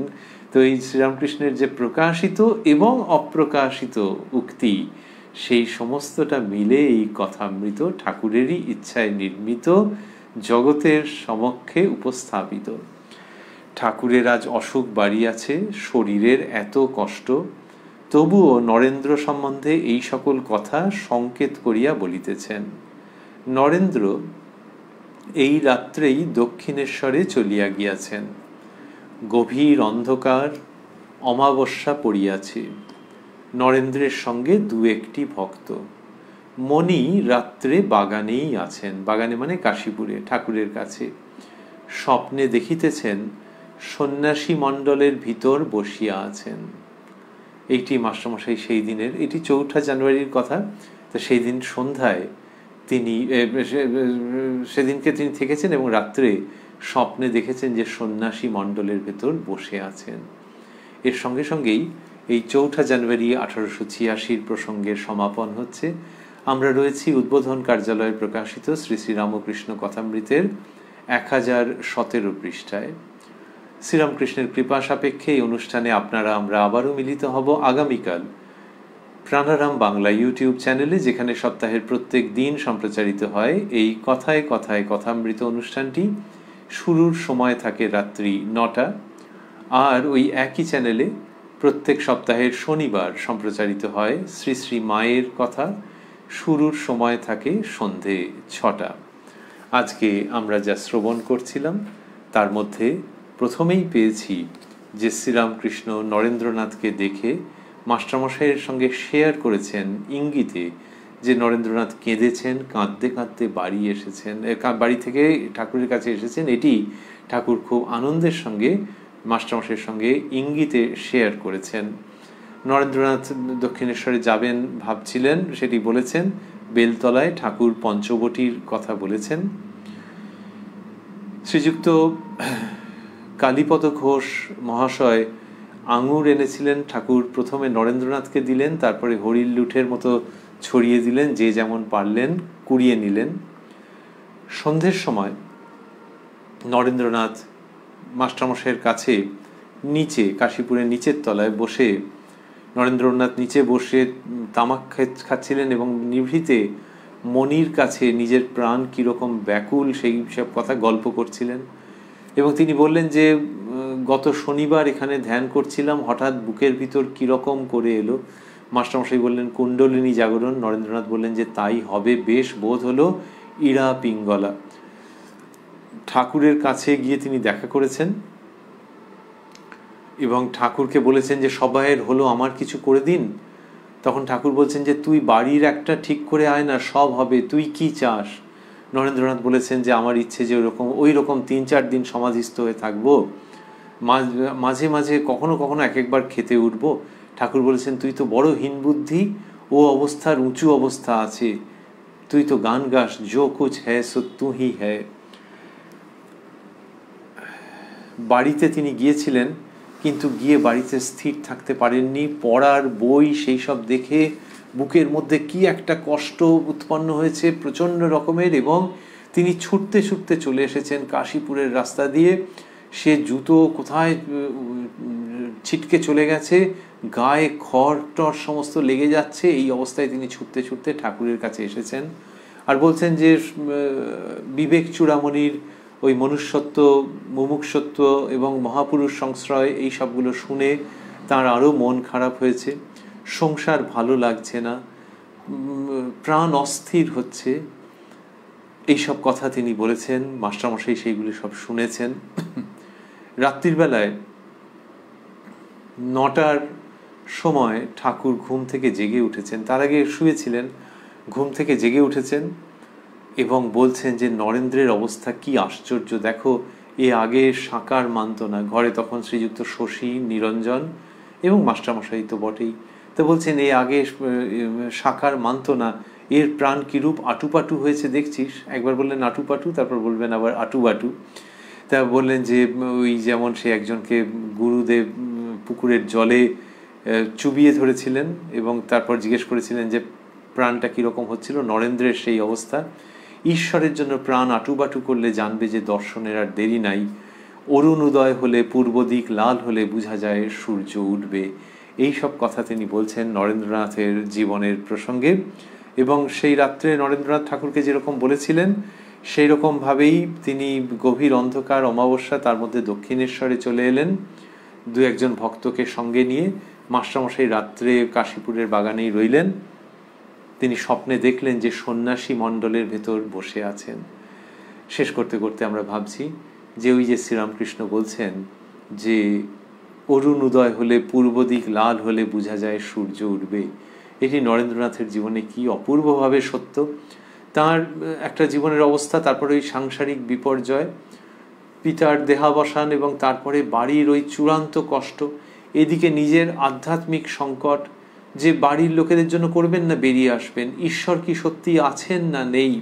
তো এই শ্রীরামকৃষ্ণের যে প্রকাশিত এবং অপ্রকাশিত উক্তি, সেই সমস্তটা মিলে এই কথামৃত ঠাকুরেরই ইচ্ছায় নির্মিত, জগতের সমক্ষে উপস্থাপিত। ঠাকুরের আজ অসুখ বাড়িয়াছে, শরীরের এত কষ্ট, তবুও নরেন্দ্র সম্বন্ধে এই সকল কথা সংকেত করিয়া বলিতেছেন। নরেন্দ্র এই রাত্রেই দক্ষিণেশ্বরে চলিয়া গিয়াছেন। গভীর অন্ধকার, অমাবস্যা পড়িয়াছে। নরেন্দ্রের সঙ্গে দু একটি ভক্ত। মণি রাত্রে বাগানেই আছেন, বাগানে মানে কাশীপুরে ঠাকুরের কাছে। স্বপ্নে দেখিতেছেন সন্ন্যাসী মণ্ডলের ভিতর বসিয়া আছেন। এইটি মাস্টারমশাই সেই দিনের, এটি 4 জানুয়ারির কথা। তো সেই দিন সন্ধ্যায় তিনি সেদিনকে তিনি থেকেছেন এবং রাত্রে স্বপ্নে দেখেছেন যে সন্ন্যাসী মণ্ডলের ভেতর বসে আছেন। এর সঙ্গে সঙ্গেই এই 4 জানুয়ারি 1886 প্রসঙ্গের সমাপন হচ্ছে। আমরা রয়েছি উদ্বোধন কার্যালয়ে প্রকাশিত শ্রী শ্রী রামকৃষ্ণ কথামৃতের 1017 পৃষ্ঠায়। শ্রীরামকৃষ্ণের কৃপা সাপেক্ষে এই অনুষ্ঠানে আমরা আবারও মিলিত হব আগামীকাল প্রাণারাম বাংলা ইউটিউব চ্যানেলে, যেখানে সপ্তাহের প্রত্যেক দিন সম্প্রচারিত হয় এই কথায় কথায় কথামৃত অনুষ্ঠানটি। শুরুর সময় থাকে রাত্রি 9টা, আর ওই একই চ্যানেলে প্রত্যেক সপ্তাহের শনিবার সম্প্রচারিত হয় শ্রী শ্রী মায়ের কথা। শুরুর সময় থাকে সন্ধে 6টা। আজকে আমরা যা শ্রবণ করছিলাম তার মধ্যে প্রথমেই পেয়েছি যে শ্রীরামকৃষ্ণ নরেন্দ্রনাথকে দেখে মাস্টারমশাইয়ের সঙ্গে শেয়ার করেছেন ইঙ্গিতে যে নরেন্দ্রনাথ কেঁদেছেন, কাঁদতে কাঁদতে বাড়ি থেকে ঠাকুরের কাছে এসেছেন। এটি ঠাকুর খুব আনন্দের সঙ্গে মাস্টারমশাইয়ের সঙ্গে ইঙ্গিতে শেয়ার করেছেন। নরেন্দ্রনাথ দক্ষিণেশ্বরে যাবেন ভাবছিলেন, সেটি বলেছেন। বেলতলায় ঠাকুর পঞ্চবটির কথা বলেছেন। শ্রীযুক্ত কালীপদ ঘোষ মহাশয় আঙুর এনেছিলেন। ঠাকুর প্রথমে নরেন্দ্রনাথকে দিলেন, তারপরে হরির লুঠের মতো ছড়িয়ে দিলেন, যে যেমন পারলেন কুড়িয়ে নিলেন। সন্ধ্যের সময় নরেন্দ্রনাথ মাস্টারমশাইয়ের কাছে নিচে, কাশীপুরের নিচের তলায় বসে, নরেন্দ্রনাথ নিচে বসে তামাক খাচ্ছিলেন এবং নিভৃতে মনির কাছে নিজের প্রাণ কীরকম ব্যাকুল সেই সব কথা গল্প করছিলেন। এবং তিনি বললেন যে গত শনিবার এখানে ধ্যান করছিলাম, হঠাৎ বুকের ভিতর কীরকম করে এলো। মাস্টারমশাই বললেন কুণ্ডলিনী জাগরণ। নরেন্দ্রনাথ বললেন যে তাই হবে, বেশ বোধ হলো, ইড়া পিঙ্গলা। ঠাকুরের কাছে গিয়ে তিনি দেখা করেছেন এবং ঠাকুরকে বলেছেন যে সবাইয়ের হলো, আমার কিছু করে দিন। তখন ঠাকুর বলছেন যে তুই বাড়ির একটা ঠিক করে আয় না, সব হবে, তুই কি চাস? নরেন্দ্রনাথ বলেছেন যে আমার ইচ্ছে যে ওই রকম 3-4 দিন সমাধিস্থ হয়ে থাকবো, মাঝে মাঝে কখনো কখনো এক একবার খেতে উঠবো। ঠাকুর বলেছেন তুই তো বড় হীন বুদ্ধি, ও অবস্থার উঁচু অবস্থা আছে, তুই তো গান গাস, জো কুছ হ্যায় সো তু হি হ্যায়। বাড়িতে তিনি গিয়েছিলেন, কিন্তু গিয়ে বাড়িতে স্থির থাকতে পারেননি। পড়ার বই সেই সব দেখে বুকের মধ্যে কি একটা কষ্ট উৎপন্ন হয়েছে প্রচণ্ড রকমের, এবং তিনি ছুটতে ছুটতে চলে এসেছেন কাশীপুরের রাস্তা দিয়ে। সে জুতো কোথায় ছিটকে চলে গেছে, গায়ে খড় টর সমস্ত লেগে যাচ্ছে। এই অবস্থায় তিনি ছুটতে ছুটতে ঠাকুরের কাছে এসেছেন আর বলছেন যে বিবেক চূড়ামণির ওই মনুষ্যত্ব, মুমুক্ষুত্ব এবং মহাপুরুষ সংশ্রয় এই সবগুলো শুনে তার আরও মন খারাপ হয়েছে, সংসার ভালো লাগছে না, প্রাণ অস্থির হচ্ছে, এইসব কথা তিনি বলেছেন। মাস্টারমশাই সেইগুলি সব শুনেছেন। রাত্রির বেলায় 9টার সময় ঠাকুর ঘুম থেকে জেগে উঠেছেন, তার আগে শুয়েছিলেন, ঘুম থেকে জেগে উঠেছেন এবং বলছেন যে নরেন্দ্রের অবস্থা কি আশ্চর্য, দেখো এ আগে সাকার মানত না। ঘরে তখন শ্রীযুক্ত শশী, নিরঞ্জন এবং মাস্টারমশাই তো বটেই। তো বলছেন এ আগে সাকার মানত না, এর প্রাণ কিরূপ আটুপাটু হয়েছে দেখছিস। একবার বললেন আটুপাটু, তারপর বলবেন আবার আটুবাটু। তা বললেন যে ওই যেমন সে একজনকে গুরুদেব পুকুরের জলে চুবিয়ে ধরেছিলেন এবং তারপর জিজ্ঞেস করেছিলেন যে প্রাণটা কীরকম হচ্ছিল। নরেন্দ্রের সেই অবস্থা। ঈশ্বরের জন্য প্রাণ আটুবাটু করলে জানবে যে দর্শনের আর দেরি নাই। অরুণ উদয় হলে, পূর্ব দিক লাল হলে বোঝা যায় সূর্য উঠবে। এই সব কথা তিনি বলছেন নরেন্দ্রনাথের জীবনের প্রসঙ্গে। এবং সেই রাত্রে নরেন্দ্রনাথ ঠাকুরকে যেরকম বলেছিলেন সেই রকমভাবেই তিনি গভীর অন্ধকার অমাবস্যা, তার মধ্যে দক্ষিণেশ্বরে চলে এলেন 2-1 ভক্তকে সঙ্গে নিয়ে। মাস্টারমশাই রাত্রে কাশীপুরের বাগানেই রইলেন। তিনি স্বপ্নে দেখলেন যে সন্ন্যাসী মণ্ডলের ভেতর বসে আছেন। শেষ করতে করতে আমরা ভাবছি যে ওই যে শ্রীরামকৃষ্ণ বলছেন যে অরুণ উদয় হলে, পূর্ব দিক লাল হলে বোঝা যায় সূর্য উঠবে। এটি নরেন্দ্রনাথের জীবনে কি অপূর্বভাবে সত্য। তার একটা জীবনের অবস্থা, তারপরে ওই সাংসারিক বিপর্যয়, পিতার দেহাবসান এবং তারপরে বাড়ির ওই চূড়ান্ত কষ্ট, এদিকে নিজের আধ্যাত্মিক সংকট, যে বাড়ির লোকেদের জন্য করবেন না বেরিয়ে আসবেন, ঈশ্বর কি সত্যি আছেন না নেই,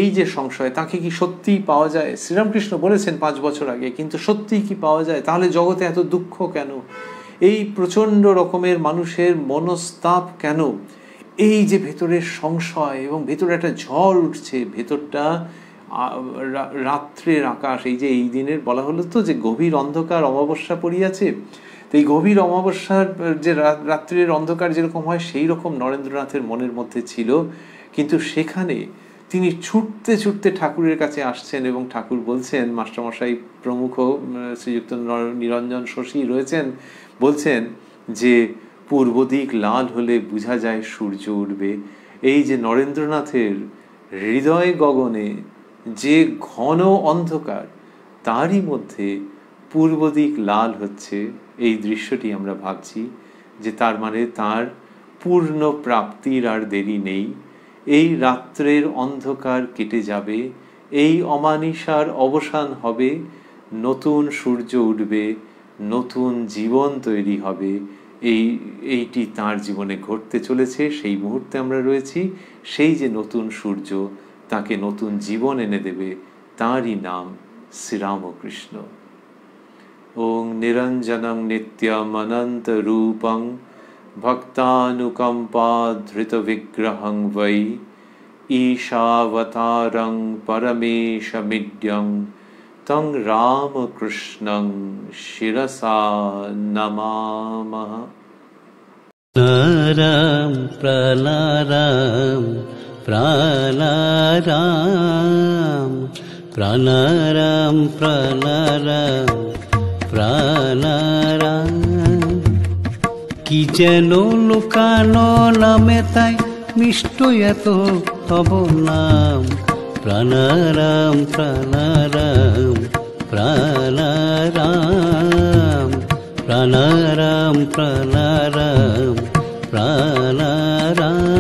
এই যে সংশয়, তাকে কি সত্যিই পাওয়া যায়? শ্রীরামকৃষ্ণ বলেছেন 5 বছর আগে, কিন্তু সত্যিই কি পাওয়া যায়? তাহলে জগতে এত দুঃখ কেন? এই প্রচণ্ড রকমের মানুষের মনস্তাপ কেন? এই যে ভেতরের সংশয় এবং ভেতরে একটা ঝড় উঠছে, ভেতরটা রাত্রের আকাশ। এই যে এই দিনের বলা হলো তো যে গভীর অন্ধকার অমাবস্যা পড়িয়াছে, তো এই গভীর অমাবস্যার যে রাত্রের অন্ধকার যেরকম হয় সেই রকম নরেন্দ্রনাথের মনের মধ্যে ছিল। কিন্তু সেখানে তিনি ছুটতে ছুটতে ঠাকুরের কাছে আসছেন এবং ঠাকুর বলছেন, মাস্টারমশাই প্রমুখ শ্রীযুক্ত নিরঞ্জন, শশী রয়েছেন, বলছেন যে পূর্ব দিক লাল হলে বোঝা যায় সূর্য উঠবে। এই যে নরেন্দ্রনাথের হৃদয় গগনে যে ঘন অন্ধকার, তারই মধ্যে পূর্ব দিক লাল হচ্ছে, এই দৃশ্যটি আমরা ভাবছি যে তার মানে তার পূর্ণ প্রাপ্তির আর দেরি নেই। এই রাত্রের অন্ধকার কেটে যাবে, এই অমানিসার অবসান হবে, নতুন সূর্য উঠবে, নতুন জীবন তৈরি হবে। এইটি তার জীবনে ঘটতে চলেছে। সেই মুহূর্তে আমরা রয়েছি। সেই যে নতুন সূর্য তাকে নতুন জীবন এনে দেবে, তারই নাম শ্রীরামকৃষ্ণ। ওং নিরঞ্জনং নিত্যম অনন্ত রূপং ভক্তানুকম্পাধৃত বিগ্রহং বৈ ঈশাবতারং পরমেশমিড্যং তং রামকৃষ্ণং শিরসা নমামঃ। প্রাণারাম প্রাণারাম প্রাণারাম প্রাণারাম প্রাণারাম প্রাণারাম। কি যেন লুকানো নামে তাই মিষ্ট এত তব নাম। প্রাণারাম প্রাণারাম প্রাণারাম প্রাণারাম প্রাণারাম প্রাণারাম।